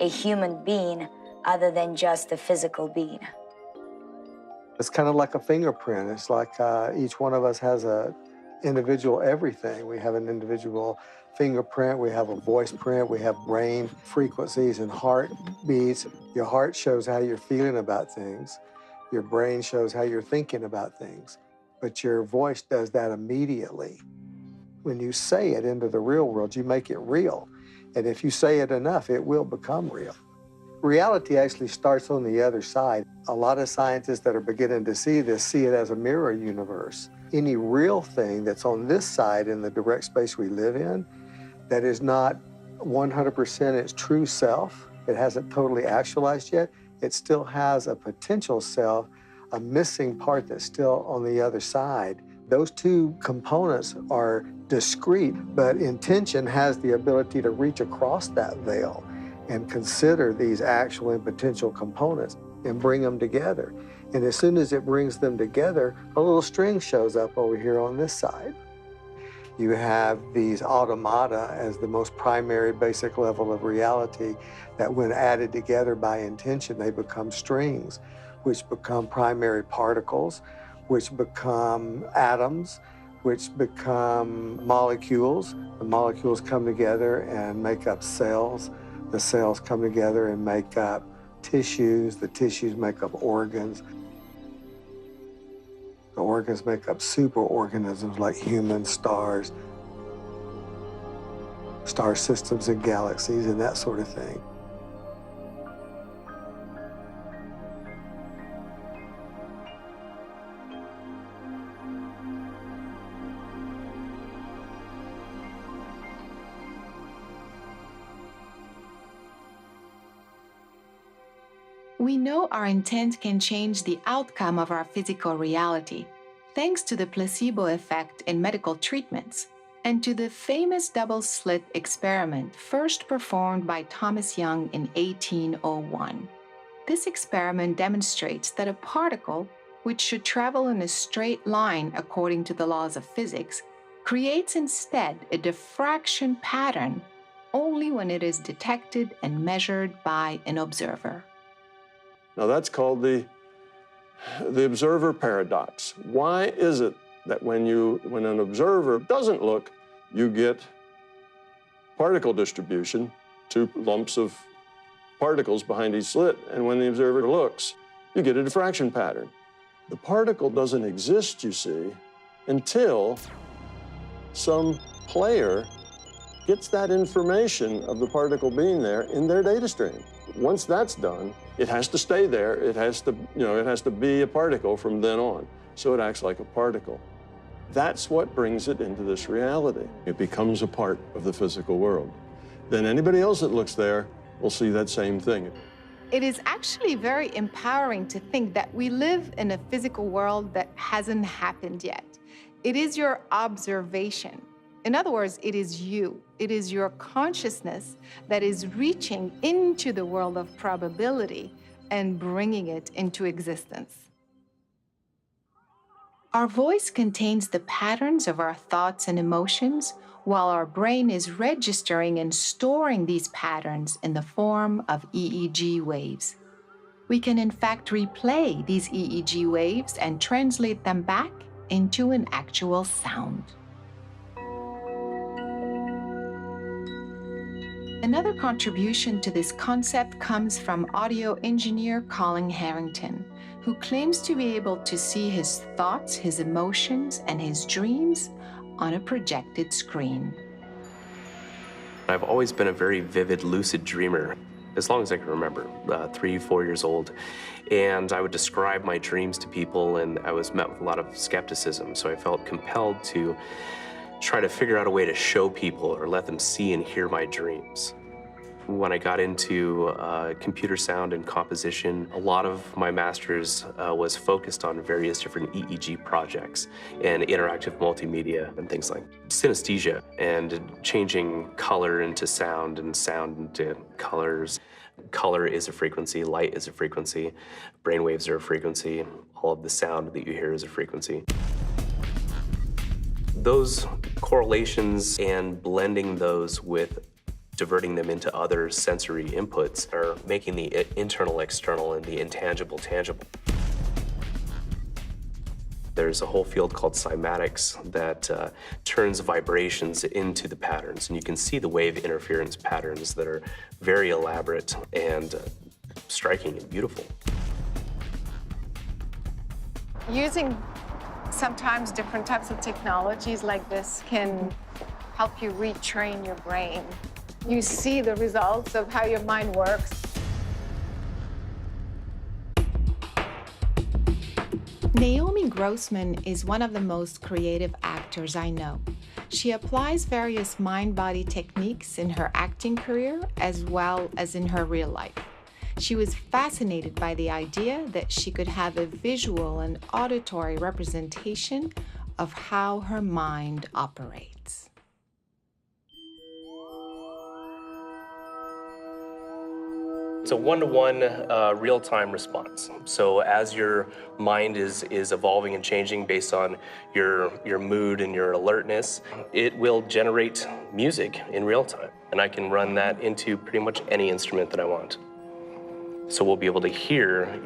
a human being other than just a physical being. It's kind of like a fingerprint. It's like each one of us has a individual everything. We have an individual fingerprint, we have a voice print, we have brain frequencies and heart beats. Your heart shows how you're feeling about things. Your brain shows how you're thinking about things. But your voice does that immediately. When you say it into the real world, you make it real. And if you say it enough, it will become real. Reality actually starts on the other side. A lot of scientists that are beginning to see this see it as a mirror universe. Any real thing that's on this side in the direct space we live in that is not 100% its true self, it hasn't totally actualized yet, it still has a potential self, a missing part that's still on the other side. Those two components are discrete, but intention has the ability to reach across that veil and consider these actual and potential components and bring them together. And as soon as it brings them together, a little string shows up over here on this side. You have these automata as the most primary basic level of reality that when added together by intention, they become strings, which become primary particles, which become atoms, which become molecules. The molecules come together and make up cells. The cells come together and make up tissues. The tissues make up organs. The organs make up superorganisms like humans, stars, star systems and galaxies and that sort of thing. We know our intent can change the outcome of our physical reality, thanks to the placebo effect in medical treatments, and to the famous double-slit experiment first performed by Thomas Young in 1801. This experiment demonstrates that a particle, which should travel in a straight line according to the laws of physics, creates instead a diffraction pattern only when it is detected and measured by an observer. Now that's called the observer paradox. Why is it that when an observer doesn't look, you get particle distribution, two lumps of particles behind each slit, and when the observer looks, you get a diffraction pattern. The particle doesn't exist, you see, until some player gets that information of the particle being there in their data stream. Once that's done, it has to stay there. It has to be a particle from then on. So it acts like a particle. That's what brings it into this reality. It becomes a part of the physical world. Then anybody else that looks there will see that same thing. It is actually very empowering to think that we live in a physical world that hasn't happened yet. It is your observation. In other words, it is you. It is your consciousness that is reaching into the world of probability and bringing it into existence. Our voice contains the patterns of our thoughts and emotions, while our brain is registering and storing these patterns in the form of EEG waves. We can in fact replay these EEG waves and translate them back into an actual sound. Another contribution to this concept comes from audio engineer Colin Harrington, who claims to be able to see his thoughts, his emotions, and his dreams on a projected screen. I've always been a very vivid, lucid dreamer, as long as I can remember, 3, 4 years old. And I would describe my dreams to people, and I was met with a lot of skepticism. So I felt compelled to try to figure out a way to show people or let them see and hear my dreams. When I got into computer sound and composition, a lot of my master's was focused on various different EEG projects and interactive multimedia and things like synesthesia and changing color into sound and sound into colors. Color is a frequency, light is a frequency, brainwaves are a frequency, all of the sound that you hear is a frequency. Those correlations and blending those with diverting them into other sensory inputs are making the internal external and the intangible tangible. There's a whole field called cymatics that turns vibrations into the patterns, and you can see the wave interference patterns that are very elaborate and striking and beautiful. Using sometimes different types of technologies like this can help you retrain your brain. You see the results of how your mind works. Naomi Grossman is one of the most creative actors I know. She applies various mind-body techniques in her acting career as well as in her real life. She was fascinated by the idea that she could have a visual and auditory representation of how her mind operates. It's a one-to-one real-time response. So as your mind is evolving and changing based on your mood and your alertness, it will generate music in real time. And I can run that into pretty much any instrument that I want. So we'll be able to hear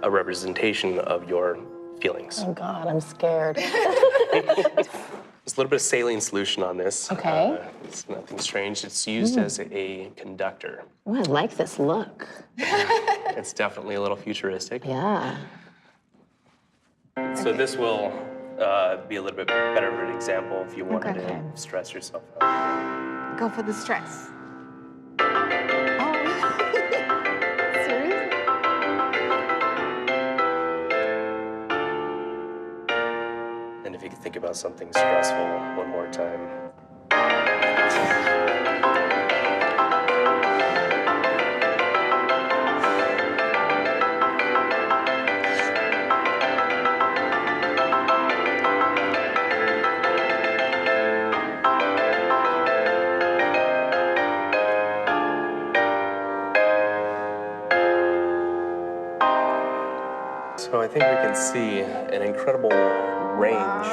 a representation of your feelings. Oh God, I'm scared. There's a little bit of saline solution on this. Okay. It's nothing strange. It's used as a conductor. Oh, I like this look. It's definitely a little futuristic. Yeah. So this will be a little bit better of an example if you wanted to stress yourself out. Go for the stress. And if you could think about something stressful one more time. So I think we can see an incredible range.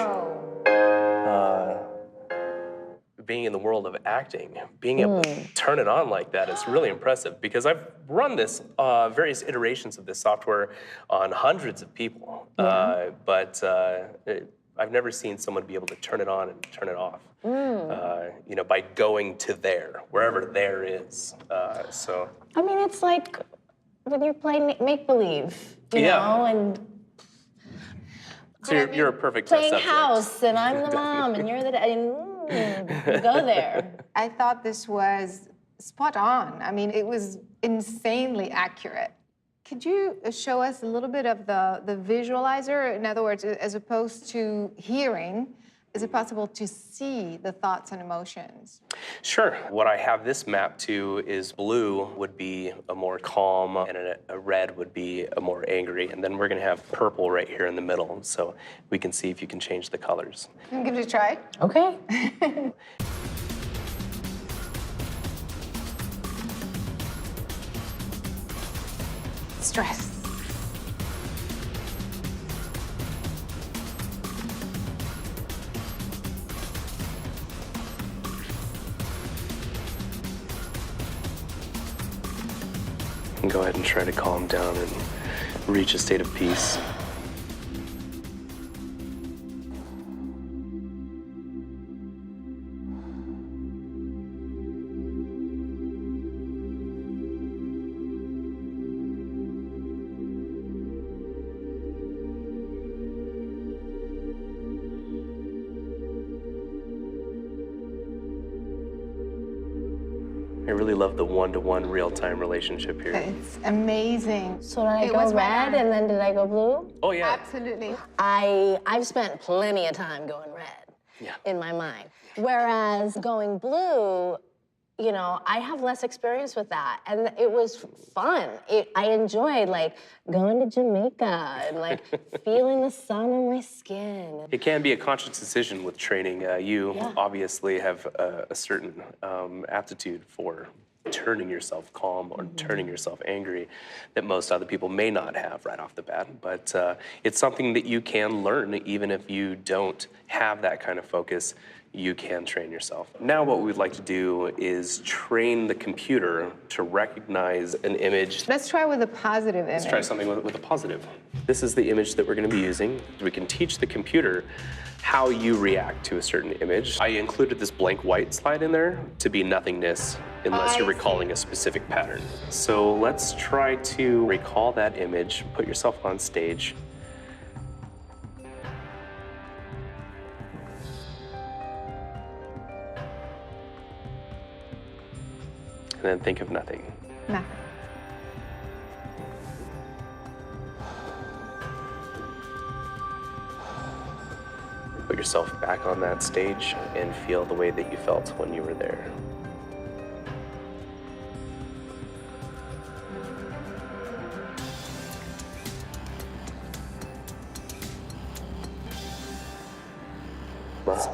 Being in the world of acting, being able to turn it on like that is really impressive, because I've run this, various iterations of this software on hundreds of people, but I've never seen someone be able to turn it on and turn it off, by going to there, wherever there is. So. I mean, it's like when you're playing make-believe, you know, and so you're a perfect playing test subject. house, and I'm the mom, and you're the dad, and you go there. I thought this was spot on. I mean, it was insanely accurate. Could you show us a little bit of the visualizer? In other words, as opposed to hearing, is it possible to see the thoughts and emotions? Sure. What I have this mapped to is blue would be a more calm, and a red would be a more angry, and then we're going to have purple right here in the middle, so we can see if you can change the colors. Can you give it a try? Okay. Stress. And go ahead and try to calm down and reach a state of peace. I really love the one-to-one real-time relationship here. It's amazing. So did I go red and then did I go blue? Oh, yeah. Absolutely. I've spent plenty of time going red in my mind. Whereas going blue, you know, I have less experience with that. And it was fun. I enjoyed like going to Jamaica and like feeling the sun on my skin. It can be a conscious decision with training. You obviously have a certain aptitude for turning yourself calm or turning yourself angry that most other people may not have right off the bat. But it's something that you can learn even if you don't have that kind of focus. You can train yourself. Now what we'd like to do is train the computer to recognize an image. Let's try with a positive image. Let's try something with a positive. This is the image that we're going to be using. We can teach the computer how you react to a certain image. I included this blank white slide in there to be nothingness unless you're recalling a specific pattern. So let's try to recall that image, put yourself on stage. And then think of nothing. Nothing. Put yourself back on that stage and feel the way that you felt when you were there.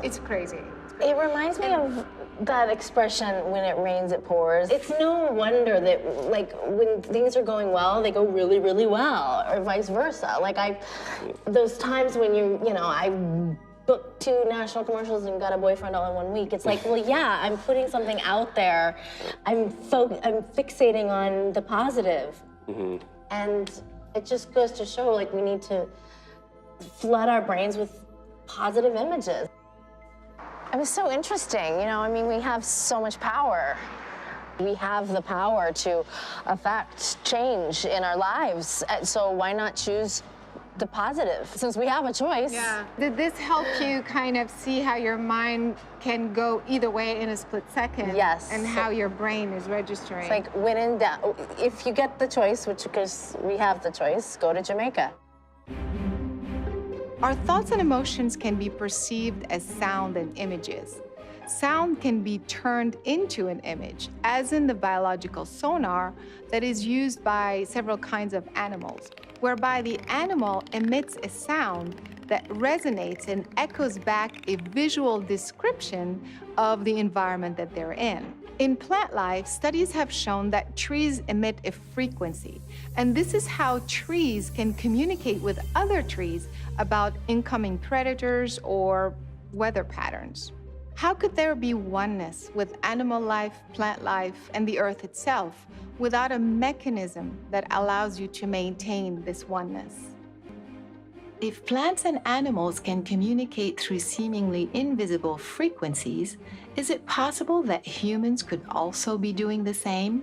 It's crazy. It reminds me of that expression, when it rains, it pours. It's no wonder that, like, when things are going well, they go really, really well, or vice versa. Like, those times when I booked 2 national commercials and got a boyfriend all in 1 week. It's like, well, yeah, I'm putting something out there. I'm fixating on the positive. And it just goes to show, like, we need to flood our brains with positive images. It was so interesting, you know, I mean, we have so much power. We have the power to affect change in our lives, so why not choose the positive, since we have a choice? Yeah. Did this help you kind of see how your mind can go either way in a split second? Yes. And how your brain is registering? It's like, when in doubt, if you get the choice, which, because we have the choice, go to Jamaica. Our thoughts and emotions can be perceived as sound and images. Sound can be turned into an image, as in the biological sonar that is used by several kinds of animals, whereby the animal emits a sound that resonates and echoes back a visual description of the environment that they're in. In plant life, studies have shown that trees emit a frequency, and this is how trees can communicate with other trees about incoming predators or weather patterns. How could there be oneness with animal life, plant life, and the earth itself without a mechanism that allows you to maintain this oneness? If plants and animals can communicate through seemingly invisible frequencies, is it possible that humans could also be doing the same?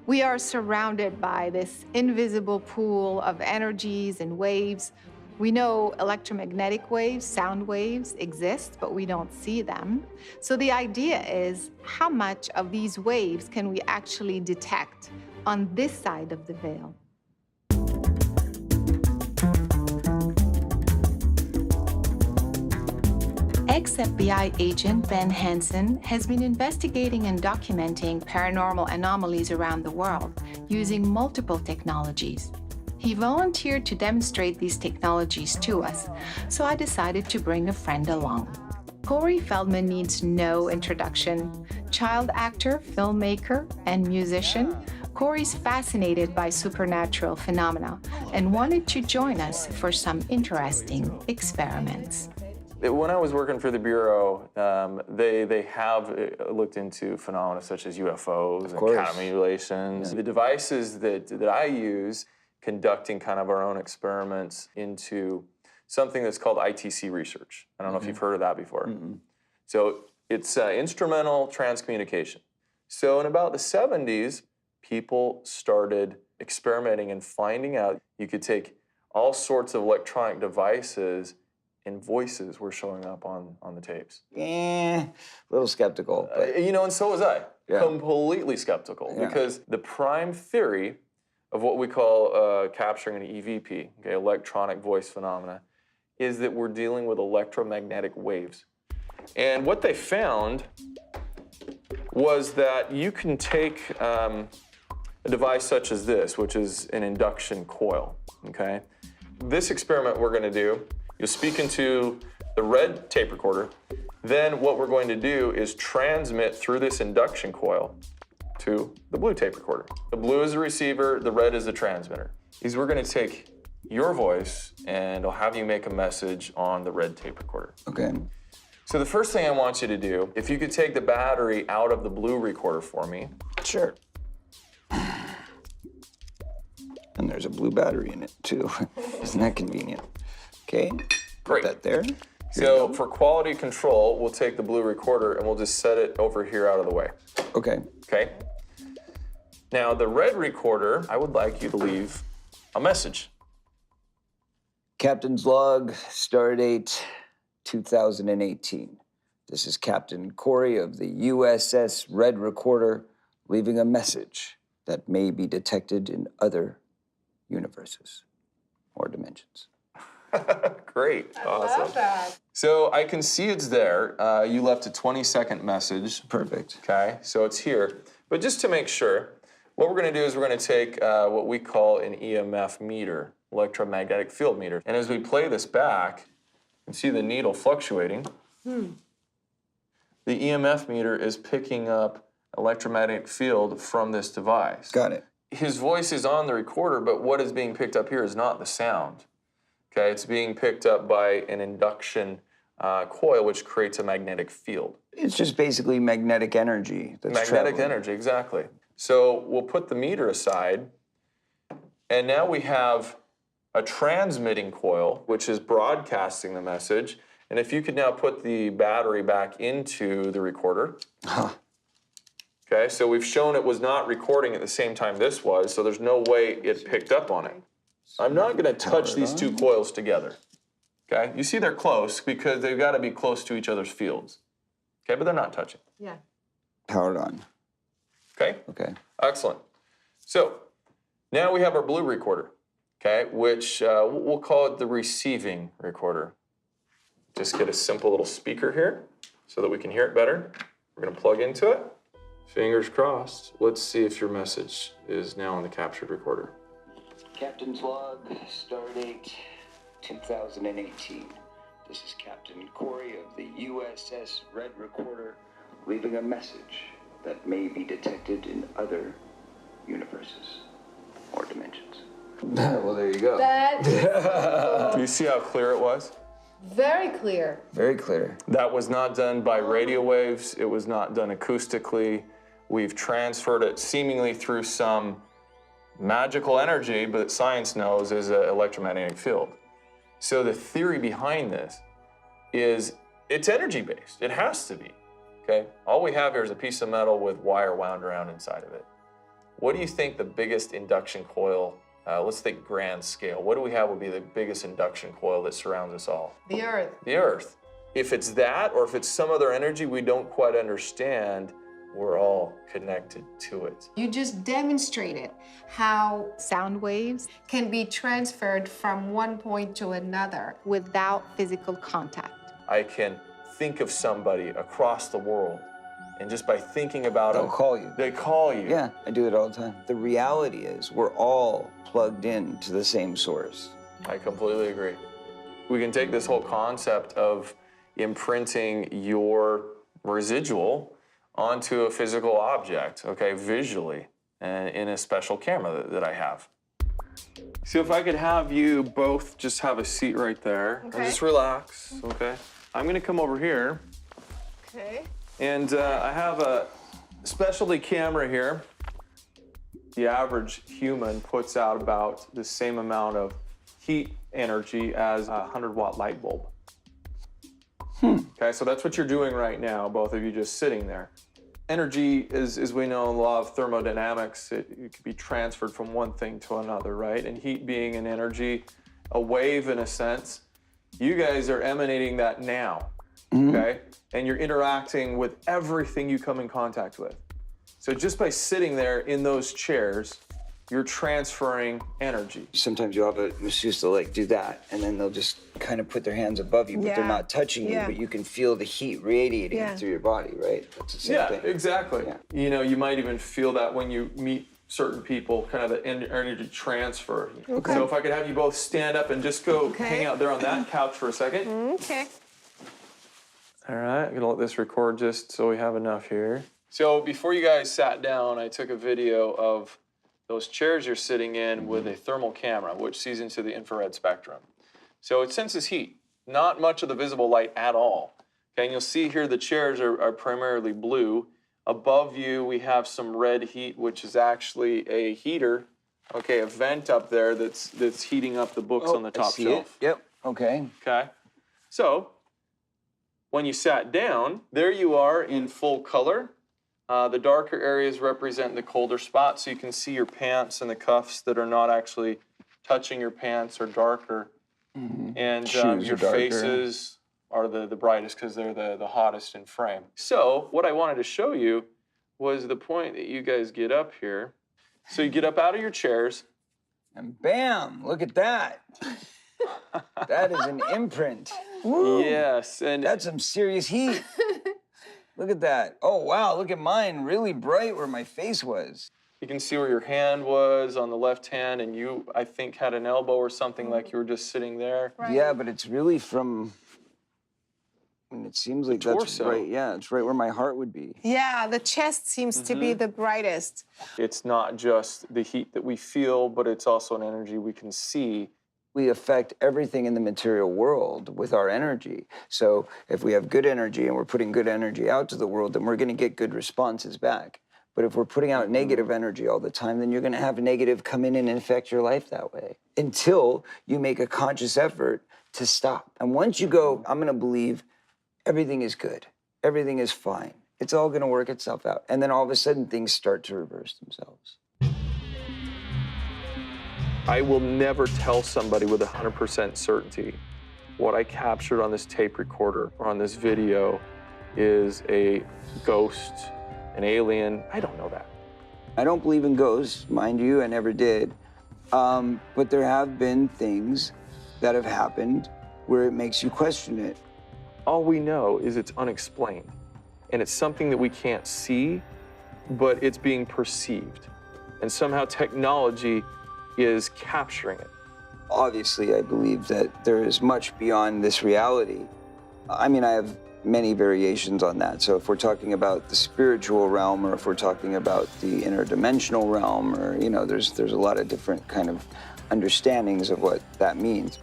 We are surrounded by this invisible pool of energies and waves. We know electromagnetic waves, sound waves exist, but we don't see them. So the idea is, how much of these waves can we actually detect on this side of the veil? Ex-FBI agent Ben Hansen has been investigating and documenting paranormal anomalies around the world using multiple technologies. He volunteered to demonstrate these technologies to us, so I decided to bring a friend along. Corey Feldman needs no introduction. Child actor, filmmaker, and musician, Corey's fascinated by supernatural phenomena and wanted to join us for some interesting experiments. When I was working for the Bureau, they have looked into phenomena such as UFOs and counter manipulations. The devices that I use, conducting kind of our own experiments into something that's called ITC research. I don't know if you've heard of that before. So it's instrumental transcommunication. So in about the 70s, people started experimenting and finding out you could take all sorts of electronic devices and voices were showing up on the tapes. A little skeptical. But... and so was I. completely skeptical, because the prime theory of what we call capturing an EVP, okay, electronic voice phenomena, is that we're dealing with electromagnetic waves. And what they found was that you can take a device such as this, which is an induction coil, okay? This experiment we're gonna do, you'll speak into the red tape recorder, then what we're going to do is transmit through this induction coil to the blue tape recorder. The blue is the receiver, the red is the transmitter. We're gonna take your voice and I'll have you make a message on the red tape recorder. Okay. So the first thing I want you to do, if you could take the battery out of the blue recorder for me. Sure. And there's a blue battery in it too. Isn't that convenient? Okay. Great. Put that there. So for quality control, we'll take the blue recorder and we'll just set it over here out of the way. Okay. Okay. Now the red recorder, I would like you to leave a message. Captain's log, stardate 2018. This is Captain Corey of the USS Red Recorder leaving a message that may be detected in other universes or dimensions. Great, awesome. Love that. So I can see it's there. You left a 20-second message. Perfect. Okay, so it's here. But just to make sure, what we're gonna do is we're gonna take what we call an EMF meter, electromagnetic field meter. And as we play this back, you can see the needle fluctuating. The EMF meter is picking up electromagnetic field from this device. Got it. His voice is on the recorder, but what is being picked up here is not the sound. Okay, it's being picked up by an induction coil, which creates a magnetic field. It's just basically magnetic energy that's Magnetic traveling. energy, exactly. So we'll put the meter aside, and now we have a transmitting coil, which is broadcasting the message. And if you could now put the battery back into the recorder. Okay, so we've shown it was not recording at the same time this was, so there's no way it picked up on it. I'm not gonna touch these two coils together. Okay, you see they're close because they've gotta be close to each other's fields. Okay, but they're not touching. Yeah. Powered on. Okay? Okay. Excellent. So now we have our blue recorder, okay, which we'll call it the receiving recorder. Just get a simple little speaker here so that we can hear it better. We're gonna plug into it. Fingers crossed. Let's see if your message is now on the captured recorder. Captain's log, stardate 2018. This is Captain Corey of the USS Red Recorder leaving a message that may be detected in other universes or dimensions. Well, there you go. Do you see how clear it was? Very clear. Very clear. That was not done by radio waves. It was not done acoustically. We've transferred it seemingly through some magical energy, but science knows is an electromagnetic field. So the theory behind this is it's energy-based. It has to be, okay? All we have here is a piece of metal with wire wound around inside of it. What do you think the biggest induction coil, let's think grand scale, what do we have would be the biggest induction coil that surrounds us all? The Earth. The Earth. If it's that, or if it's some other energy we don't quite understand, we're all connected to it. You just demonstrated how sound waves can be transferred from one point to another without physical contact. I can think of somebody across the world, and just by thinking about them, They'll call you. They call you. Yeah, I do it all the time. The reality is we're all plugged in to the same source. I completely agree. We can take this whole concept of imprinting your residual onto a physical object, okay, visually, and in a special camera that I have. So if I could have you both just have a seat right there, and just relax, okay? I'm gonna come over here. Okay. And I have a specialty camera here. The average human puts out about the same amount of heat energy as a 100-watt light bulb. Okay, so that's what you're doing right now, both of you just sitting there. Energy, as we know in the law of thermodynamics, it can be transferred from one thing to another, right? And heat being an energy, a wave in a sense, you guys are emanating that now, okay? And you're interacting with everything you come in contact with. So just by sitting there in those chairs, you're transferring energy. Sometimes you'll have a masseuse, they'll like do that, and then they'll just kind of put their hands above you, but they're not touching you, but you can feel the heat radiating through your body, right? That's the same thing. Exactly. You know, you might even feel that when you meet certain people, kind of the energy transfer. Okay. So if I could have you both stand up and just go hang out there on that couch for a second. Okay. All right, I'm gonna let this record just so we have enough here. So before you guys sat down, I took a video of those chairs you're sitting in with a thermal camera, which sees into the infrared spectrum. So it senses heat, not much of the visible light at all. Okay, and you'll see here the chairs are primarily blue. Above you, we have some red heat, which is actually a heater, okay, a vent up there that's heating up the books on the top shelf. Yep, okay. Okay, so when you sat down, there you are in full color. The darker areas represent the colder spots, so you can see your pants and the cuffs that are not actually touching your pants are darker. And your faces are the brightest because they're the hottest in frame. So what I wanted to show you was the point that you guys get up here. So you get up out of your chairs. And bam, look at that. That is an imprint. Woo. Yes, and that's some serious heat. Look at that. Oh, wow, look at mine, really bright where my face was. You can see where your hand was on the left hand, and you, I think, had an elbow or something like you were just sitting there. Right. Yeah, but it's really from, I mean, it seems like that's right, yeah, it's right where my heart would be. Yeah, the chest seems to be the brightest. It's not just the heat that we feel, but it's also an energy we can see. We affect everything in the material world with our energy. So if we have good energy and we're putting good energy out to the world, then we're going to get good responses back. But if we're putting out negative energy all the time, then you're going to have negative come in and infect your life that way until you make a conscious effort to stop. And once you go, I'm going to believe everything is good, everything is fine, it's all going to work itself out. And then all of a sudden, things start to reverse themselves. I will never tell somebody with 100% certainty what I captured on this tape recorder or on this video is a ghost, an alien. I don't know that. I don't believe in ghosts, mind you, I never did. But there have been things that have happened where it makes you question it. All we know is it's unexplained. And it's something that we can't see, but it's being perceived. And somehow technology is capturing it. Obviously, I believe that there is much beyond this reality. I mean, I have many variations on that. So if we're talking about the spiritual realm, or if we're talking about the interdimensional realm, or, you know, there's a lot of different kind of understandings of what that means.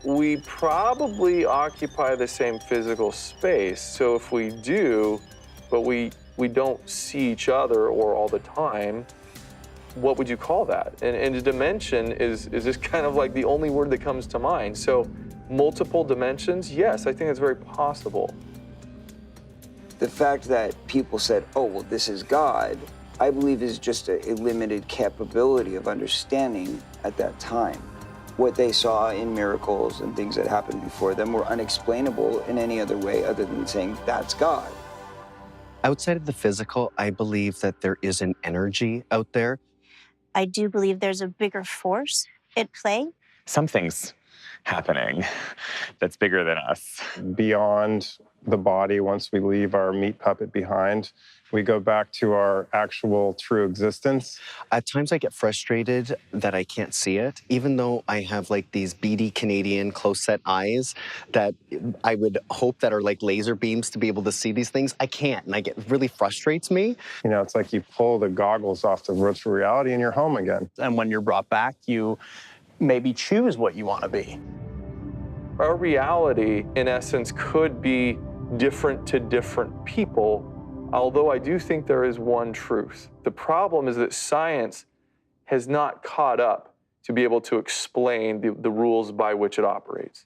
We probably occupy the same physical space. So if we do, but we don't see each other or all the time, what would you call that? And a dimension is just kind of like the only word that comes to mind. So multiple dimensions, yes, I think it's very possible. The fact that people said, oh, well, this is God, I believe is just a limited capability of understanding at that time. What they saw in miracles and things that happened before them were unexplainable in any other way other than saying, that's God. Outside of the physical, I believe that there is an energy out there. I do believe there's a bigger force at play. Something's happening that's bigger than us. Beyond the body, once we leave our meat puppet behind, we go back to our actual true existence. At times I get frustrated that I can't see it, even though I have like these beady Canadian close-set eyes that I would hope that are like laser beams to be able to see these things. I can't, and it really frustrates me. You know, it's like you pull the goggles off the virtual reality and you're home again. And when you're brought back, you maybe choose what you want to be. Our reality, in essence, could be different to different people, although I do think there is one truth. The problem is that science has not caught up to be able to explain the rules by which it operates.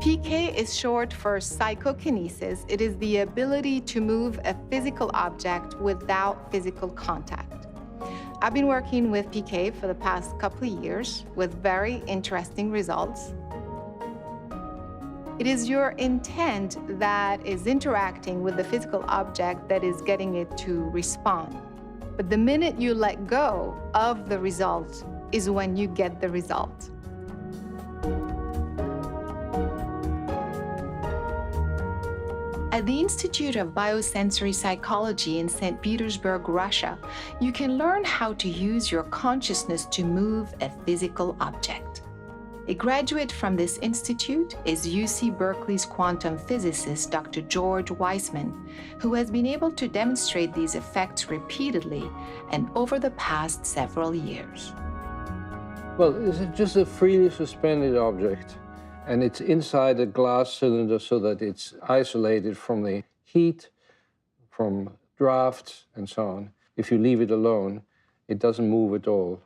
PK is short for psychokinesis. It is the ability to move a physical object without physical contact. I've been working with PK for the past couple of years with very interesting results. It is your intent that is interacting with the physical object that is getting it to respond. But the minute you let go of the result is when you get the result. At the Institute of Biosensory Psychology in St. Petersburg, Russia, you can learn how to use your consciousness to move a physical object. A graduate from this institute is UC Berkeley's quantum physicist, Dr. George Weissman, who has been able to demonstrate these effects repeatedly and over the past several years. Well, it's just a freely suspended object, and it's inside a glass cylinder so that it's isolated from the heat, from drafts, and so on. If you leave it alone, it doesn't move at all.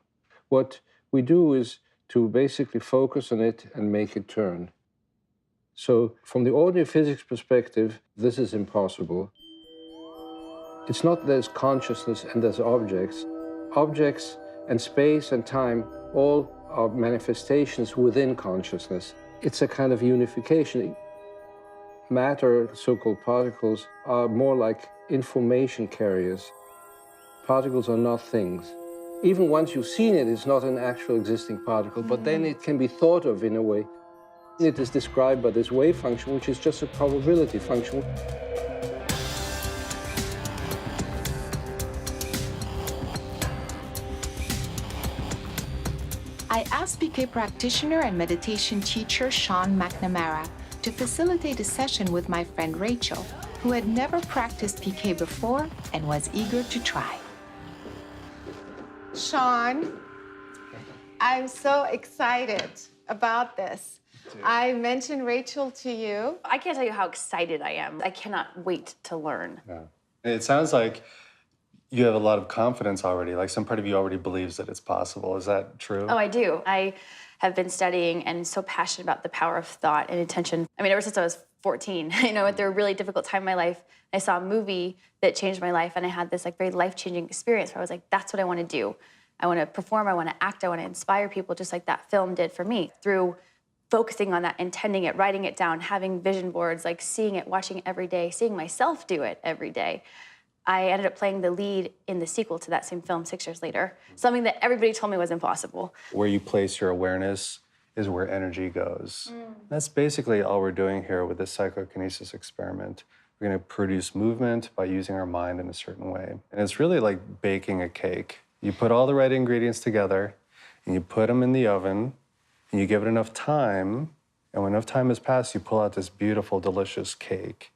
What we do is to basically focus on it and make it turn. So from the ordinary physics perspective, this is impossible. It's not there's consciousness and there's objects. Objects and space and time all are manifestations within consciousness. It's a kind of unification. Matter, so-called particles, are more like information carriers. Particles are not things. Even once you've seen it, it's not an actual existing particle, but then it can be thought of in a way. It is described by this wave function, which is just a probability function. I asked PK practitioner and meditation teacher Sean McNamara to facilitate a session with my friend Rachel, who had never practiced PK before and was eager to try. Sean, I'm so excited about this. I mentioned Rachel to you. I can't tell you how excited I am. I cannot wait to learn. Yeah. It sounds like you have a lot of confidence already. Like some part of you already believes that it's possible. Is that true? Oh, I do. I have been studying and so passionate about the power of thought and intention. I mean, ever since I was 14, through a really difficult time in my life, I saw a movie that changed my life, and I had this very life-changing experience where I was like, that's what I want to do. I want to perform, I want to act, I want to inspire people just like that film did for me. Through focusing on that, intending it, writing it down, having vision boards, seeing it, watching it every day, seeing myself do it every day. I ended up playing the lead in the sequel to that same film 6 years later, something that everybody told me was impossible. Where you place your awareness is where energy goes. That's basically all we're doing here with this psychokinesis experiment. We're going to produce movement by using our mind in a certain way. And it's really like baking a cake. You put all the right ingredients together, and you put them in the oven, and you give it enough time, and when enough time has passed, you pull out this beautiful, delicious cake.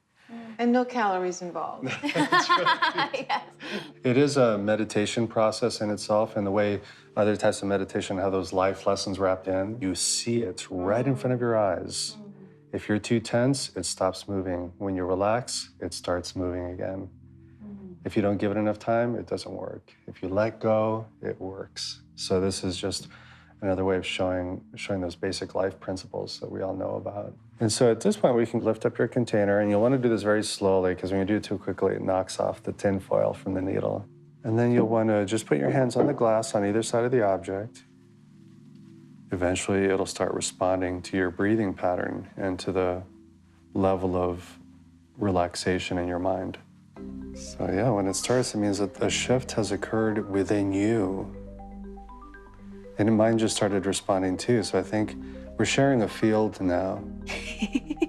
And no calories involved. Yes. It is a meditation process in itself, and the way other types of meditation have those life lessons wrapped in, you see it right in front of your eyes. If you're too tense, it stops moving. When you relax, it starts moving again. If you don't give it enough time, it doesn't work. If you let go, it works. So this is just another way of showing those basic life principles that we all know about. And so at this point, we can lift up your container, and you'll want to do this very slowly, because when you do it too quickly, it knocks off the tin foil from the needle. And then you'll want to just put your hands on the glass on either side of the object. Eventually, it'll start responding to your breathing pattern and to the level of relaxation in your mind. So yeah, when it starts, it means that a shift has occurred within you. And mine just started responding too, so I think we're sharing a field now. Is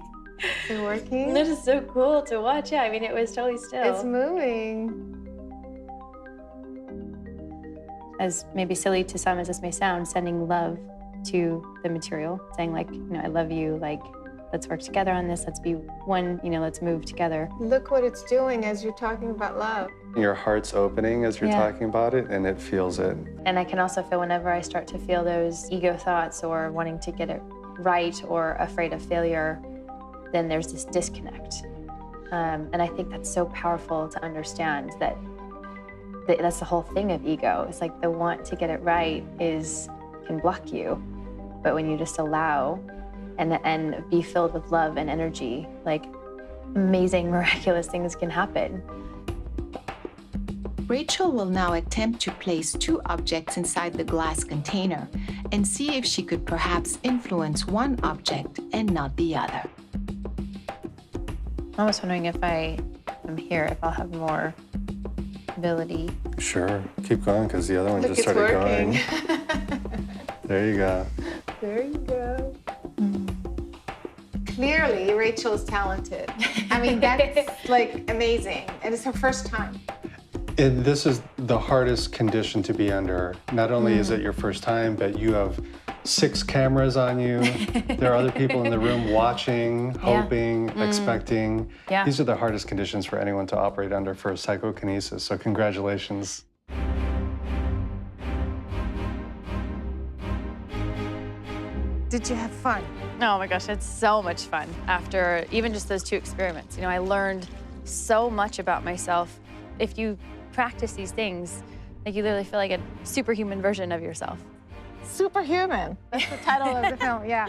it working? This is so cool to watch. Yeah, I mean, it was totally still. It's moving. As maybe silly to some as this may sound, sending love to the material, saying I love you, let's work together on this, let's be one, let's move together. Look what it's doing as you're talking about love. Your heart's opening as you're talking about it, and it feels it. And I can also feel whenever I start to feel those ego thoughts or wanting to get it right or afraid of failure, then there's this disconnect. And I think that's so powerful to understand that that's the whole thing of ego. It's like the want to get it right can block you. But when you just allow and be filled with love and energy. Like, amazing, miraculous things can happen. Rachel will now attempt to place 2 objects inside the glass container and see if she could perhaps influence one object and not the other. I was wondering if I am here, if I'll have more ability. Sure, keep going, because the other one Look, just it's started working. going. There you go. There you go. Clearly, Rachel is talented. I mean, that's like amazing. And it's her first time. And this is the hardest condition to be under. Not only is it your first time, but you have 6 cameras on you. There are other people in the room watching, hoping, expecting. Yeah. These are the hardest conditions for anyone to operate under for psychokinesis. So congratulations. Did you have fun? Oh my gosh, it's so much fun after even just those 2 experiments. You know, I learned so much about myself. If you practice these things, like, you literally feel like a superhuman version of yourself. Superhuman. That's the title of the film, yeah.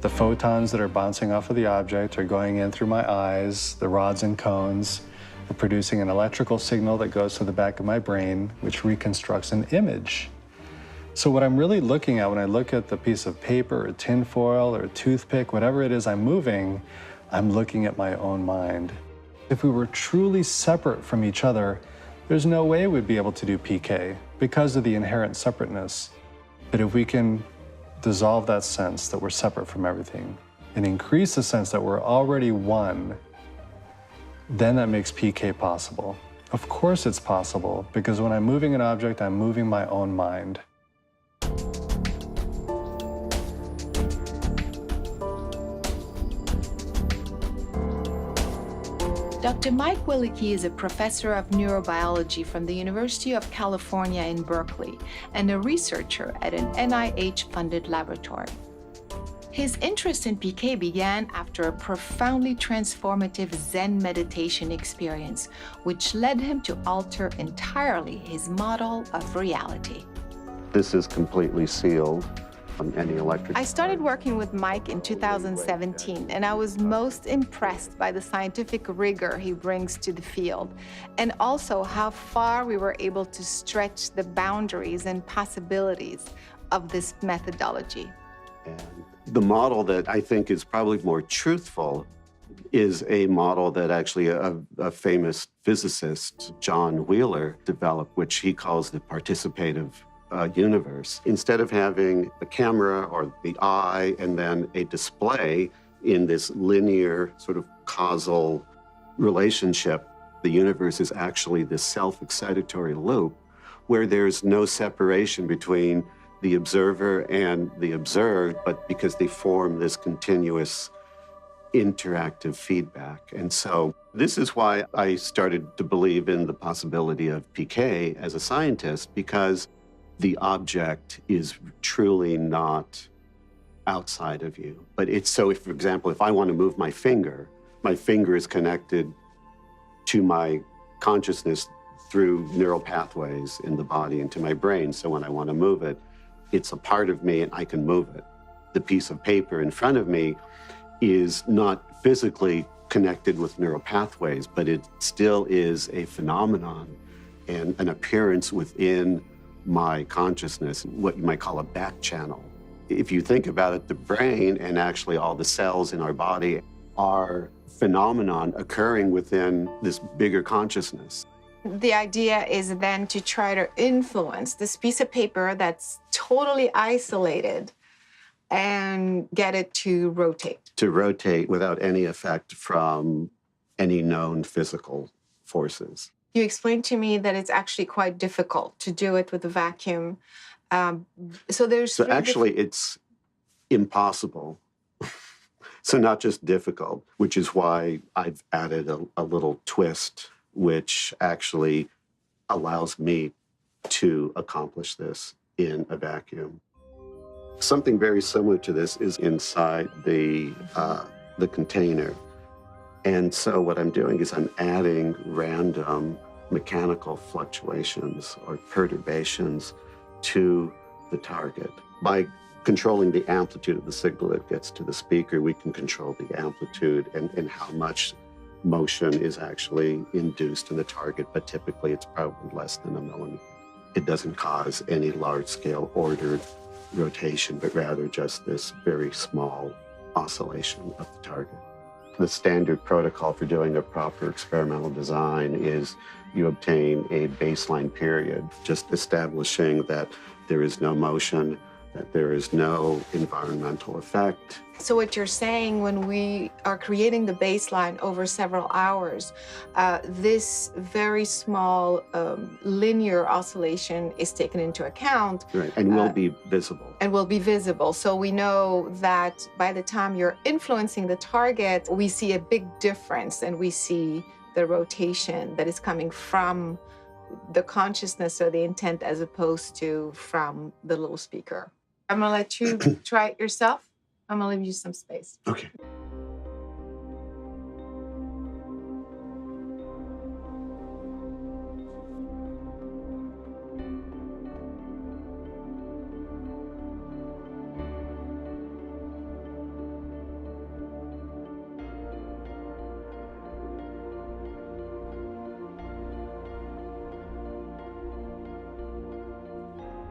The photons that are bouncing off of the object are going in through my eyes, the rods and cones. They're producing an electrical signal that goes to the back of my brain, which reconstructs an image. So what I'm really looking at when I look at the piece of paper or tin foil or a toothpick, whatever it is I'm moving, I'm looking at my own mind. If we were truly separate from each other, there's no way we'd be able to do PK because of the inherent separateness. But if we can dissolve that sense that we're separate from everything and increase the sense that we're already one, then that makes PK possible. Of course it's possible, because when I'm moving an object, I'm moving my own mind. Dr. Mike Willicke is a professor of neurobiology from the University of California in Berkeley and a researcher at an NIH-funded laboratory. His interest in PK began after a profoundly transformative Zen meditation experience, which led him to alter entirely his model of reality. This is completely sealed from any electric. I started working with Mike in 2017, and I was most impressed by the scientific rigor he brings to the field, and also how far we were able to stretch the boundaries and possibilities of this methodology. And the model that I think is probably more truthful is a model that actually a famous physicist, John Wheeler, developed, which he calls the participative universe. Instead of having a camera or the eye and then a display in this linear sort of causal relationship, the universe is actually this self-excitatory loop where there's no separation between the observer and the observed, but because they form this continuous interactive feedback. And so this is why I started to believe in the possibility of PK as a scientist, because the object is truly not outside of you. But it's so, if, for example, if I want to move my finger is connected to my consciousness through neural pathways in the body and to my brain. So when I want to move it, it's a part of me and I can move it. The piece of paper in front of me is not physically connected with neural pathways, but it still is a phenomenon and an appearance within my consciousness, what you might call a back channel. If you think about it, the brain and actually all the cells in our body are phenomenon occurring within this bigger consciousness. The idea is then to try to influence this piece of paper that's totally isolated and get it to rotate. To rotate without any effect from any known physical forces. You explained to me that it's actually quite difficult to do it with a vacuum. So actually, it's impossible. So not just difficult, which is why I've added a little twist, which actually allows me to accomplish this in a vacuum. Something very similar to this is inside the container. And so what I'm doing is I'm adding random mechanical fluctuations or perturbations to the target. By controlling the amplitude of the signal that gets to the speaker, we can control the amplitude and how much motion is actually induced in the target, but typically it's probably less than a millimeter. It doesn't cause any large-scale ordered rotation, but rather just this very small oscillation of the target. The standard protocol for doing a proper experimental design is you obtain a baseline period, just establishing that there is no motion, that there is no environmental effect. So what you're saying, when we are creating the baseline over several hours, this very small linear oscillation is taken into account. Right, and will be visible. And will be visible. So we know that by the time you're influencing the target, we see a big difference, and we see the rotation that is coming from the consciousness or the intent as opposed to from the little speaker. I'm gonna let you try it yourself. I'm gonna leave you some space. Okay.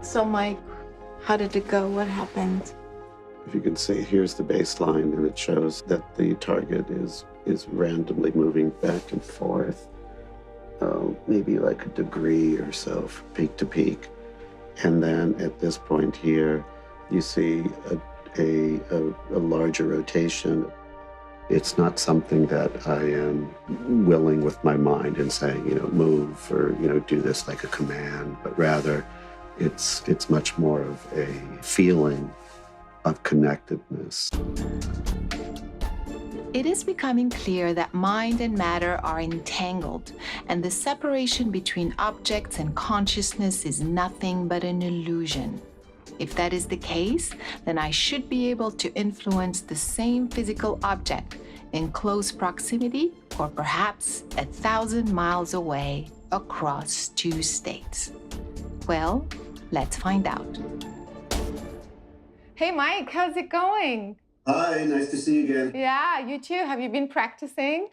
So Mike, how did it go? What happened? If you can see, here's the baseline, and it shows that the target is randomly moving back and forth, maybe like a degree or so from peak to peak. And then at this point here, you see a larger rotation. It's not something that I am willing with my mind and saying, move or, do this like a command, but rather it's much more of a feeling of connectedness. It is becoming clear that mind and matter are entangled, and the separation between objects and consciousness is nothing but an illusion. If that is the case, then I should be able to influence the same physical object in close proximity, or perhaps 1,000 miles away across 2 states. Well, let's find out. Hey, Mike, how's it going? Hi, nice to see you again. Yeah, you too. Have you been practicing?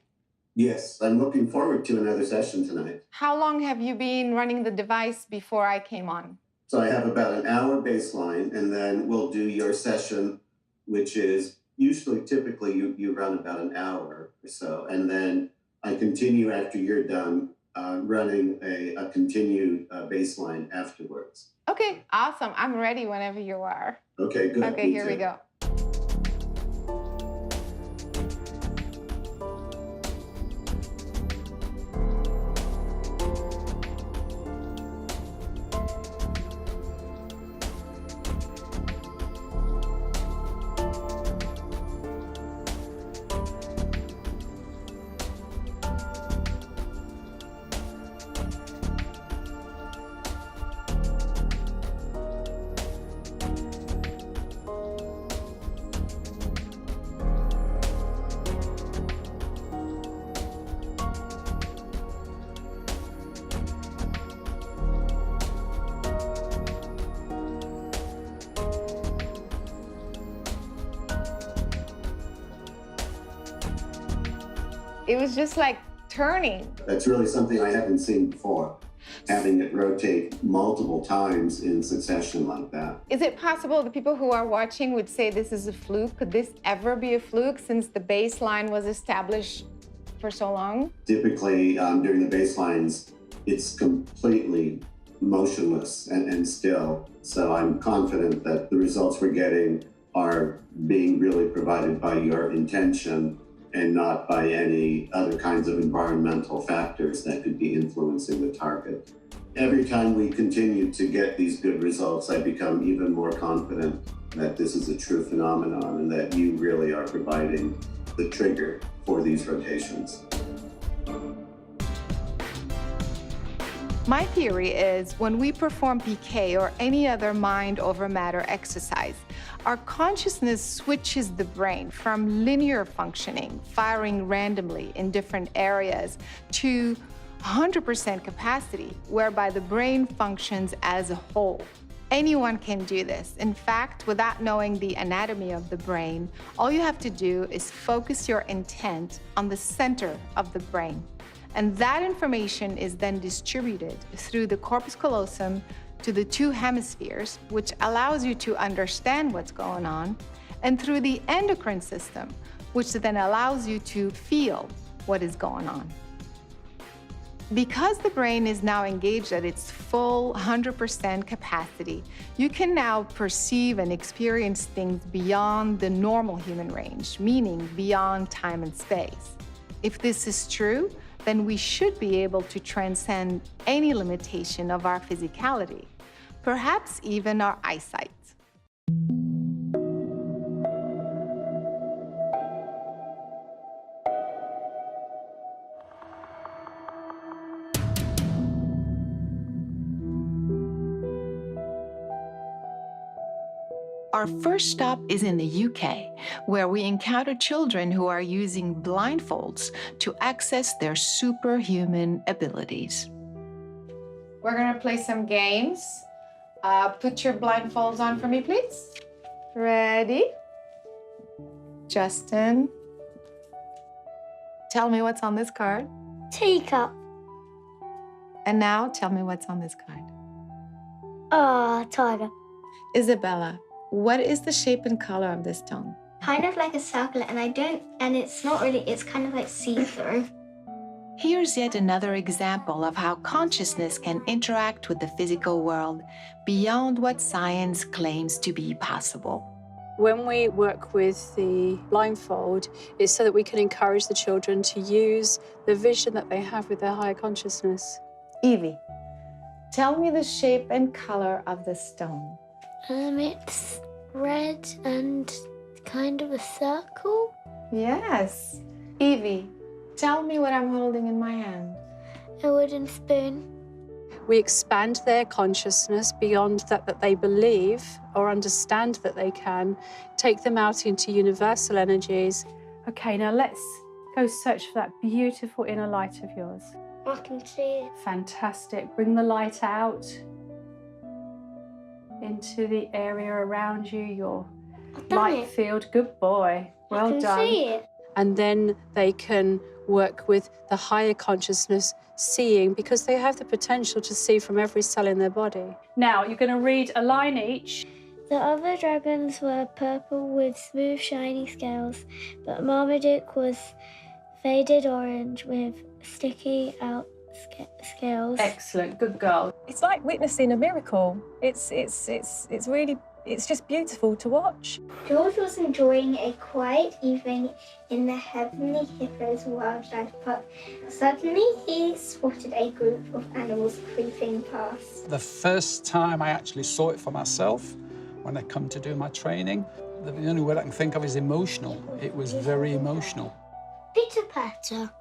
Yes, I'm looking forward to another session tonight. How long have you been running the device before I came on? So I have about an hour baseline, and then we'll do your session, which is typically you run about an hour or so, and then I continue after you're done running a continued baseline afterwards. Okay, awesome. I'm ready whenever you are. Okay, good. Okay, Me here too. we go. It was just like turning. That's really something I haven't seen before, having it rotate multiple times in succession like that. Is it possible the people who are watching would say this is a fluke? Could this ever be a fluke since the baseline was established for so long? Typically, during the baselines, it's completely motionless and still. So I'm confident that the results we're getting are being really provided by your intention and not by any other kinds of environmental factors that could be influencing the target. Every time we continue to get these good results, I become even more confident that this is a true phenomenon and that you really are providing the trigger for these rotations. My theory is when we perform PK or any other mind over matter exercise, our consciousness switches the brain from linear functioning, firing randomly in different areas, to 100% capacity, whereby the brain functions as a whole. Anyone can do this. In fact, without knowing the anatomy of the brain, all you have to do is focus your intent on the center of the brain. And that information is then distributed through the corpus callosum to the two hemispheres, which allows you to understand what's going on, and through the endocrine system, which then allows you to feel what is going on. Because the brain is now engaged at its full 100% capacity, you can now perceive and experience things beyond the normal human range, meaning beyond time and space. If this is true, then we should be able to transcend any limitation of our physicality, perhaps even our eyesight. Our first stop is in the UK, where we encounter children who are using blindfolds to access their superhuman abilities. We're gonna play some games. Put your blindfolds on for me, please. Ready? Justin, tell me what's on this card. Teacup. And now tell me what's on this card. Tiger. Isabella, what is the shape and color of this stone? Kind of like a circle, and it's not really, it's kind of like see-through. Here's yet another example of how consciousness can interact with the physical world beyond what science claims to be possible. When we work with the blindfold, it's so that we can encourage the children to use the vision that they have with their higher consciousness. Evie, tell me the shape and color of the stone. It's red and kind of a circle. Yes. Evie, tell me what I'm holding in my hand. A wooden spoon. We expand their consciousness beyond that they believe or understand that they can, take them out into universal energies. Okay, now let's go search for that beautiful inner light of yours. I can see it. Fantastic. Bring the light out into the area around you, your light field. Good boy. Well done. I can see it. And then they can work with the higher consciousness, seeing, because they have the potential to see from every cell in their body. Now, you're going to read a line each. The other dragons were purple with smooth, shiny scales, but Marmaduke was faded orange with sticky out scales. Excellent, good girl. It's like witnessing a miracle. It's just beautiful to watch. George was enjoying a quiet evening in the Heavenly Hippos Wildlife Park. Suddenly, he spotted a group of animals creeping past. The first time I actually saw it for myself, when I come to do my training, the only word I can think of is emotional. It was very emotional. Pitter-patter.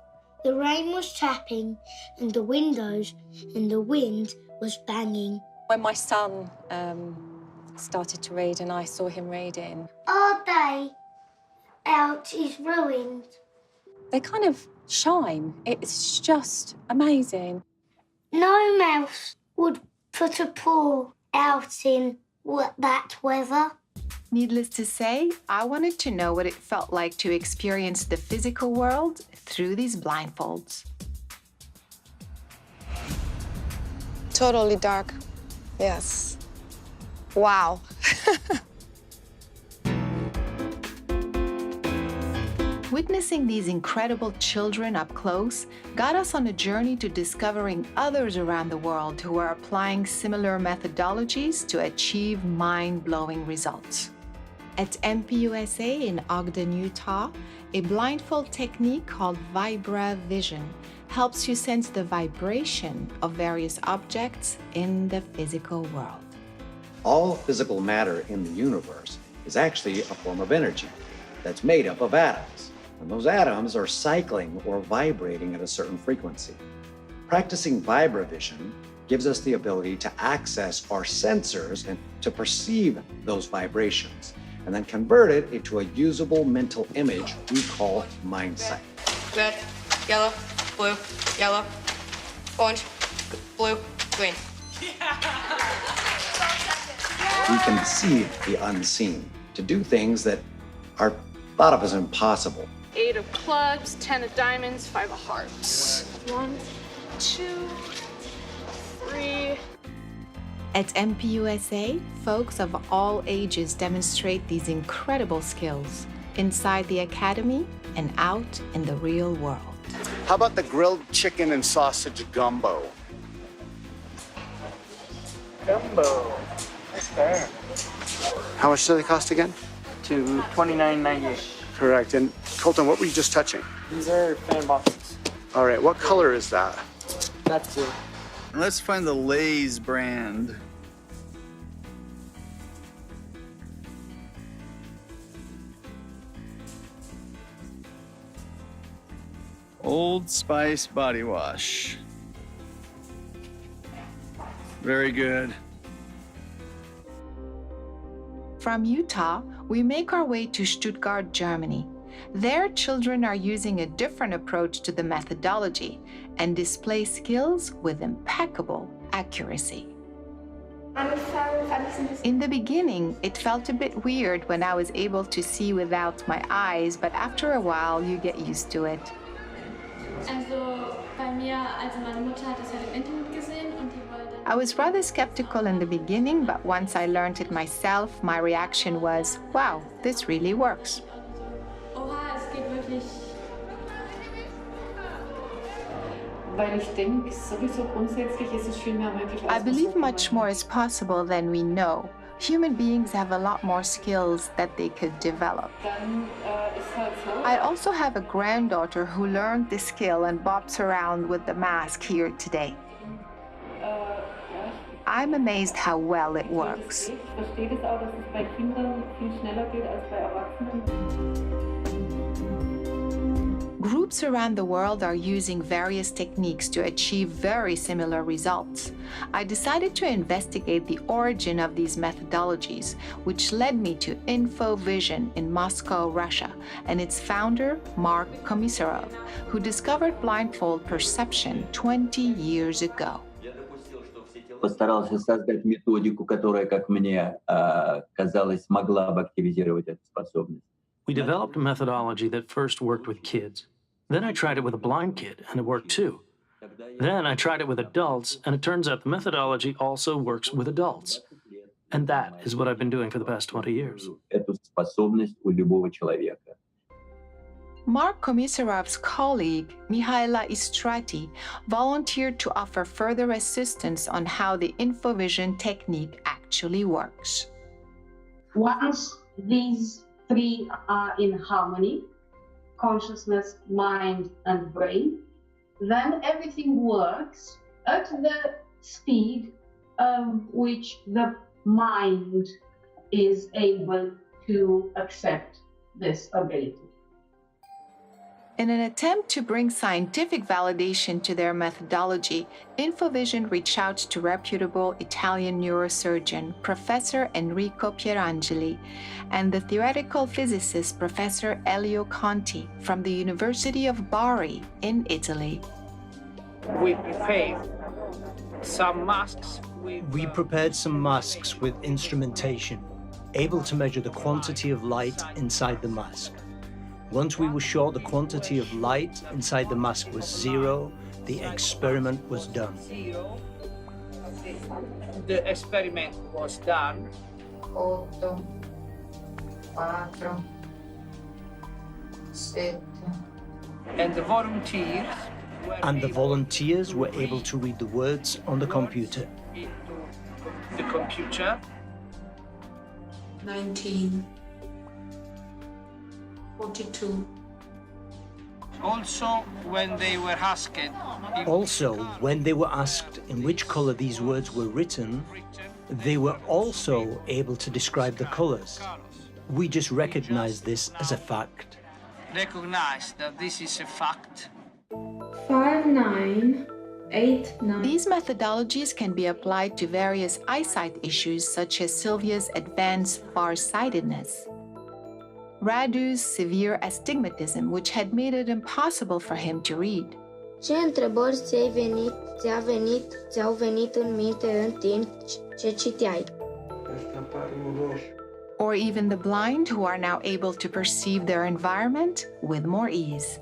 The rain was tapping, and the windows and the wind was banging. When my son started to read and I saw him reading. Our day out is ruined. They kind of shine. It's just amazing. No mouse would put a paw out in that weather. Needless to say, I wanted to know what it felt like to experience the physical world through these blindfolds. Totally dark. Yes. Wow. Witnessing these incredible children up close got us on a journey to discovering others around the world who are applying similar methodologies to achieve mind-blowing results. At MPUSA in Ogden, Utah, a blindfold technique called Vibra Vision helps you sense the vibration of various objects in the physical world. All physical matter in the universe is actually a form of energy that's made up of atoms, and those atoms are cycling or vibrating at a certain frequency. Practicing vibravision gives us the ability to access our sensors and to perceive those vibrations, and then convert it into a usable mental image we call mind sight. Red, yellow, blue, yellow, orange, blue, green. We can deceive the unseen to do things that are thought of as impossible. 8 of clubs, 10 of diamonds, 5 of hearts. 1, 2, 3. At MPUSA, folks of all ages demonstrate these incredible skills inside the academy and out in the real world. How about the grilled chicken and sausage gumbo? Gumbo. That's fair. How much do they cost again? To $29.90. Correct. And Colton, what were you just touching? These are fan boxes. All right, what color is that? That's blue. Let's find the Lay's brand. Old Spice body wash. Very good. From Utah, we make our way to Stuttgart, Germany. There, children are using a different approach to the methodology and display skills with impeccable accuracy. In the beginning, it felt a bit weird when I was able to see without my eyes, but after a while, you get used to it. I was rather skeptical in the beginning, but once I learned it myself, my reaction was, wow, this really works. I believe much more is possible than we know. Human beings have a lot more skills that they could develop. I also have a granddaughter who learned this skill and bops around with the mask here today. I'm amazed how well it works. Groups around the world are using various techniques to achieve very similar results. I decided to investigate the origin of these methodologies, which led me to InfoVision in Moscow, Russia, and its founder, Mark Komisarov, who discovered blindfold perception 20 years ago. Постарался создать методику, которая, как мне казалось, могла бы активизировать эту способность. We developed a methodology that first worked with kids. Then I tried it with a blind kid, and it worked too. Then I tried it with adults, and it turns out the methodology also works with adults. And that is what I've been doing for the past 20 years. Эту способность у любого человека. Mark Komisarov's colleague, Mihaila Istrati, volunteered to offer further assistance on how the InfoVision technique actually works. Once these three are in harmony, consciousness, mind, and brain, then everything works at the speed which the mind is able to accept this ability. In an attempt to bring scientific validation to their methodology, InfoVision reached out to reputable Italian neurosurgeon Professor Enrico Pierangeli and the theoretical physicist Professor Elio Conti from the University of Bari in Italy. We prepared some masks. We prepared some masks with instrumentation, able to measure the quantity of light inside the mask. Once we were sure the quantity of light inside the mask was 0, the experiment was done. The experiment was done. 8, 4, 7. And the volunteers were able to read the words on the computer. The computer. 19. 42. Also, when they were asked in which color these words were written, they were also able to describe the colors. We just recognize this as a fact. Recognize that this is a fact. 5, 9, 8, 9. These methodologies can be applied to various eyesight issues such as Sylvia's advanced farsightedness, Radu's severe astigmatism, which had made it impossible for him to read. Ce întrebări ți-au venit în minte în timp ce citeai? Or even the blind who are now able to perceive their environment with more ease.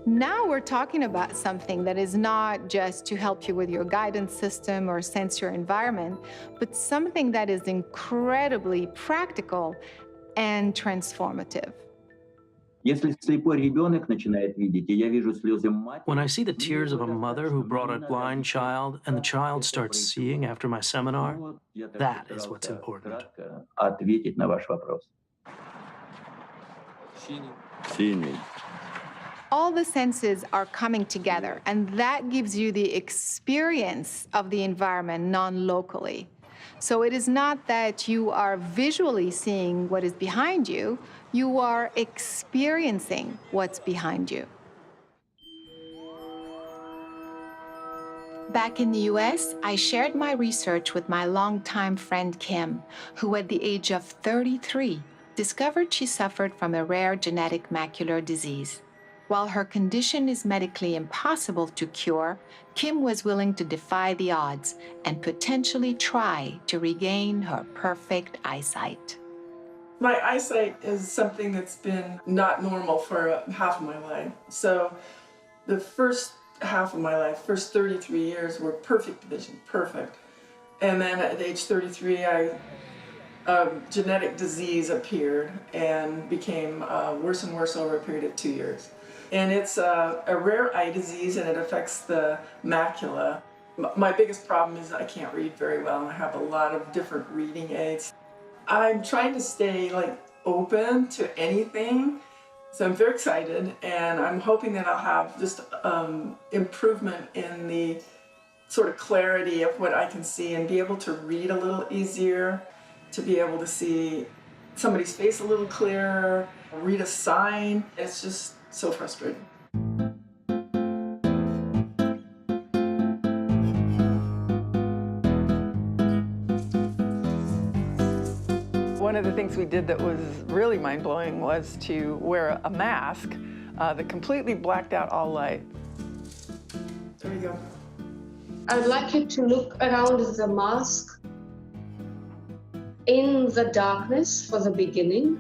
Now we're talking about something that is not just to help you with your guidance system or sense your environment, but something that is incredibly practical and transformative. When I see the tears of a mother who brought a blind child and the child starts seeing after my seminar, that is what's important. All the senses are coming together, and that gives you the experience of the environment non-locally. So it is not that you are visually seeing what is behind you, you are experiencing what's behind you. Back in the US, I shared my research with my longtime friend Kim, who at the age of 33 discovered she suffered from a rare genetic macular disease. While her condition is medically impossible to cure, Kim was willing to defy the odds and potentially try to regain her perfect eyesight. My eyesight is something that's been not normal for half of my life. So the first half of my life, first 33 years, were perfect vision, perfect. And then at age 33, a genetic disease appeared and became worse and worse over a period of 2 years. And it's a rare eye disease, and it affects the macula. My biggest problem is I can't read very well, and I have a lot of different reading aids. I'm trying to stay open to anything, so I'm very excited, and I'm hoping that I'll have just improvement in the sort of clarity of what I can see and be able to read a little easier, to be able to see somebody's face a little clearer, read a sign. It's just so frustrating. One of the things we did that was really mind-blowing was to wear a mask that completely blacked out all light. There you go. I'd like you to look around the mask in the darkness for the beginning.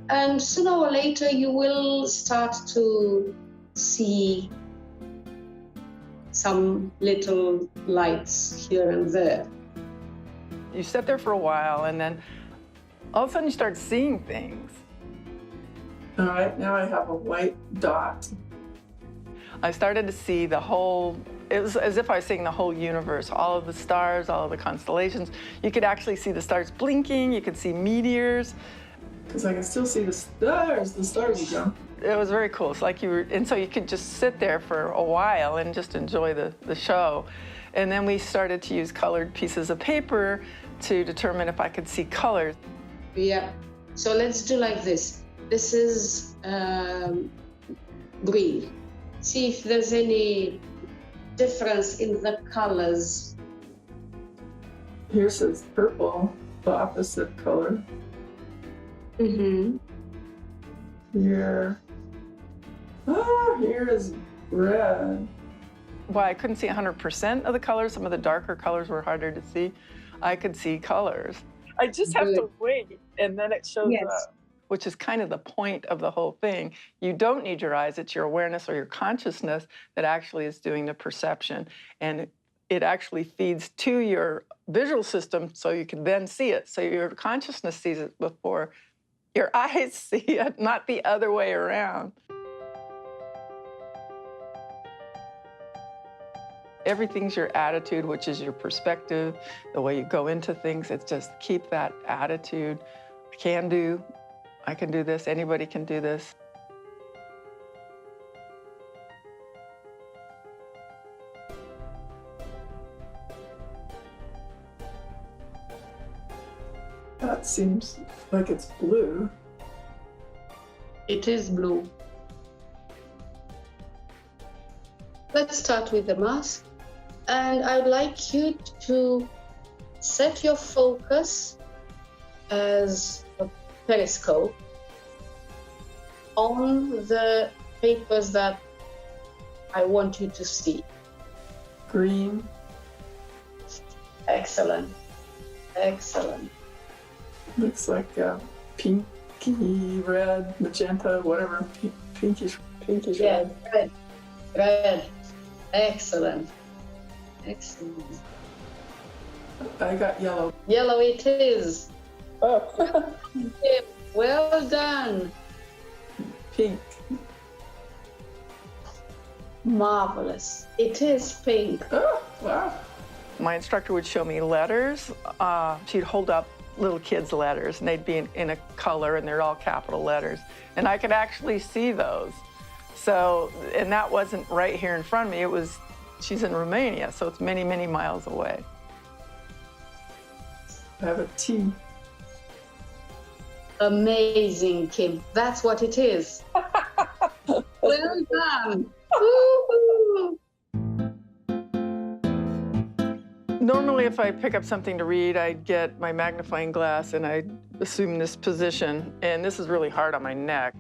And sooner or later, you will start to see some little lights here and there. You sit there for a while, and then all of a sudden you start seeing things. All right, now I have a white dot. I started to see the whole, it was as if I was seeing the whole universe, all of the stars, all of the constellations. You could actually see the stars blinking, you could see meteors. Because I can still see the stars again. It was very cool. It's like you were, and so you could just sit there for a while and just enjoy the show. And then we started to use colored pieces of paper to determine if I could see colors. Yeah, so let's do like this. This is green. See if there's any difference in the colors. Here says purple, the opposite color. Mm-hmm. Here is red. Well, I couldn't see 100% of the colors. Some of the darker colors were harder to see. I could see colors. I just have to wait, and then it shows up, which is kind of the point of the whole thing. You don't need your eyes. It's your awareness or your consciousness that actually is doing the perception. And it actually feeds to your visual system so you can then see it. So your consciousness sees it before your eyes see it, not the other way around. Everything's your attitude, which is your perspective, the way you go into things. It's just keep that attitude. I can do this, anybody can do this. That seems like it's blue. It is blue. Let's start with the mask. And I'd like you to set your focus as a periscope on the papers that I want you to see. Green. Excellent. Excellent. Looks like pinky red, magenta, whatever. Pinkish Yeah, red. red. Excellent. Excellent. I got yellow. Yellow it is. Oh. Well done. Pink. Marvelous. It is pink. Oh, wow. My instructor would show me letters. She'd hold up little kids' letters, and they'd be in a color, and they're all capital letters. And I could actually see those. So, and that wasn't right here in front of me. It was, she's in Romania, so it's many, many miles away. I have a T. Amazing, Kim. That's what it is. Well done. Woo-hoo. Normally, if I pick up something to read, I'd get my magnifying glass and I'd assume this position. And this is really hard on my neck.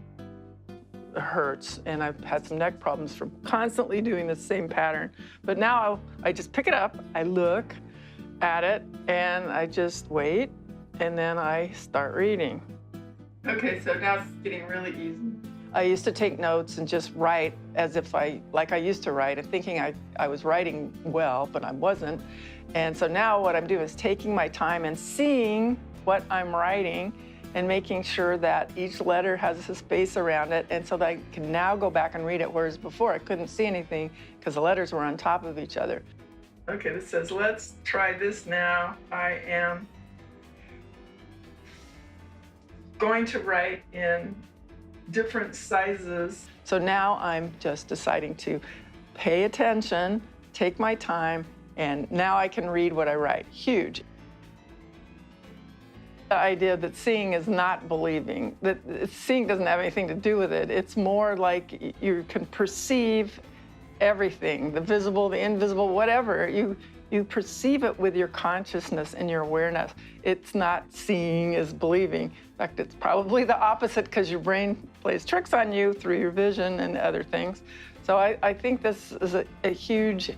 It hurts, and I've had some neck problems from constantly doing the same pattern. But now I just pick it up, I look at it, and I just wait, and then I start reading. Okay, so now it's getting really easy. I used to take notes and just write as if like I used to write, and thinking I was writing well, but I wasn't. And so now what I'm doing is taking my time and seeing what I'm writing and making sure that each letter has a space around it, and so that I can now go back and read it, whereas before I couldn't see anything because the letters were on top of each other. Okay, this says, let's try this now. I am going to write in different sizes. So now I'm just deciding to pay attention, take my time, and now I can read what I write. Huge. The idea that seeing is not believing, that seeing doesn't have anything to do with it. It's more like you can perceive everything, the visible, the invisible, whatever. You perceive it with your consciousness and your awareness. It's not seeing is believing. In fact, it's probably the opposite, because your brain plays tricks on you through your vision and other things. So I think this is a huge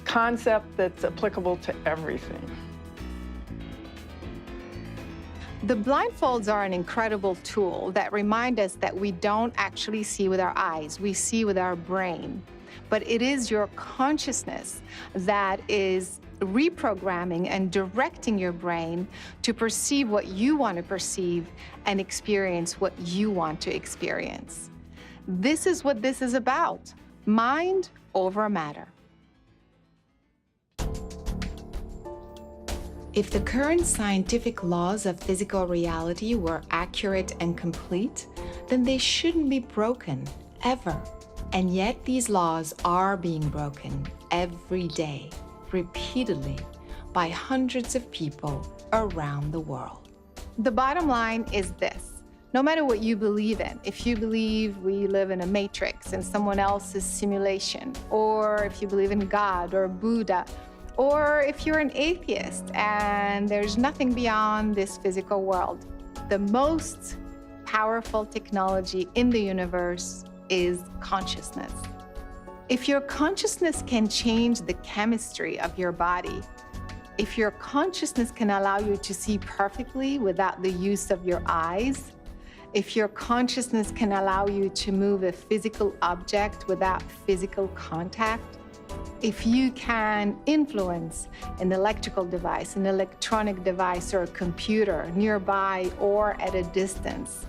concept that's applicable to everything. The blindfolds are an incredible tool that remind us that we don't actually see with our eyes, we see with our brain. But it is your consciousness that is reprogramming and directing your brain to perceive what you want to perceive and experience what you want to experience. This is what this is about: mind over matter. If the current scientific laws of physical reality were accurate and complete, then they shouldn't be broken, ever. And yet these laws are being broken every day, repeatedly, by hundreds of people around the world. The bottom line is this: no matter what you believe in, if you believe we live in a matrix and someone else's simulation, or if you believe in God or Buddha, or if you're an atheist and there's nothing beyond this physical world, the most powerful technology in the universe is consciousness. If your consciousness can change the chemistry of your body, if your consciousness can allow you to see perfectly without the use of your eyes, if your consciousness can allow you to move a physical object without physical contact, if you can influence an electrical device, an electronic device, or a computer nearby or at a distance,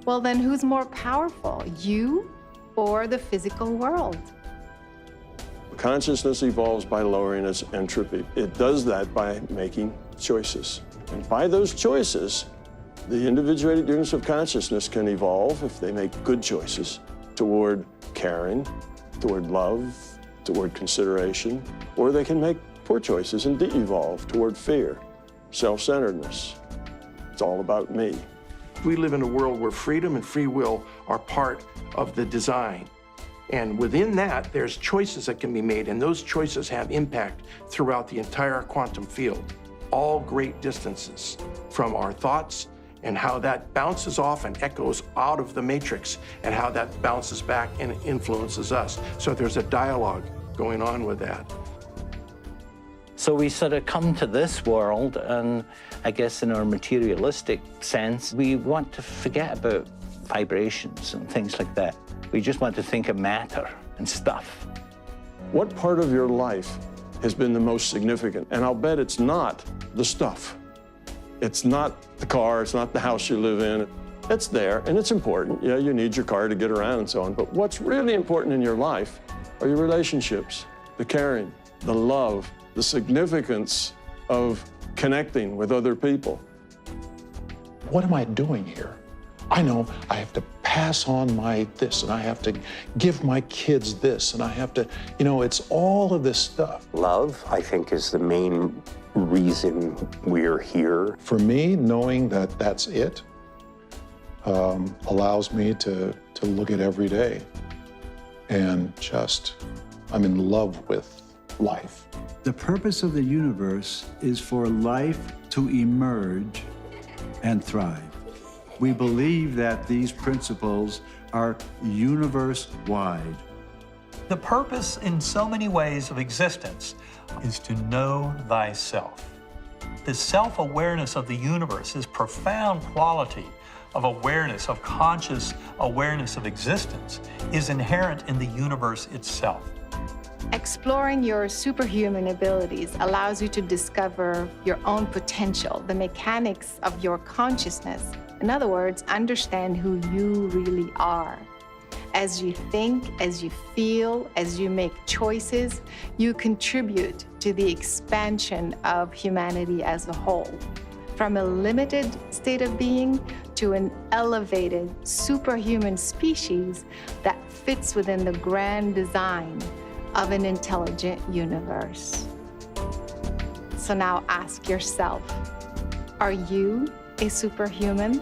well, then who's more powerful, you or the physical world? Consciousness evolves by lowering its entropy. It does that by making choices. And by those choices, the individuated units of consciousness can evolve, if they make good choices, toward caring, toward love, toward consideration, or they can make poor choices and de-evolve toward fear, self-centeredness. It's all about me. We live in a world where freedom and free will are part of the design. And within that, there's choices that can be made, and those choices have impact throughout the entire quantum field, all great distances from our thoughts, and how that bounces off and echoes out of the matrix, and how that bounces back and influences us. So there's a dialogue going on with that. So we sort of come to this world, and I guess in our materialistic sense, we want to forget about vibrations and things like that. We just want to think of matter and stuff. What part of your life has been the most significant? And I'll bet it's not the stuff. It's not the car, it's not the house you live in. It's there, and it's important. Yeah, you need your car to get around and so on. But what's really important in your life are your relationships, the caring, the love, the significance of connecting with other people. What am I doing here? I know I have to pass on my this, and I have to give my kids this, and I have to, it's all of this stuff. Love, I think, is the main reason we're here. For me, knowing that that's it allows me to look at every day and I'm in love with life. The purpose of the universe is for life to emerge and thrive. We believe that these principles are universe-wide. The purpose in so many ways of existence is to know thyself. The self-awareness of the universe, this profound quality of awareness, of conscious awareness of existence, is inherent in the universe itself. Exploring your superhuman abilities allows you to discover your own potential, the mechanics of your consciousness. In other words, understand who you really are. As you think, as you feel, as you make choices, you contribute to the expansion of humanity as a whole. From a limited state of being to an elevated superhuman species that fits within the grand design of an intelligent universe. So now ask yourself, are you a superhuman?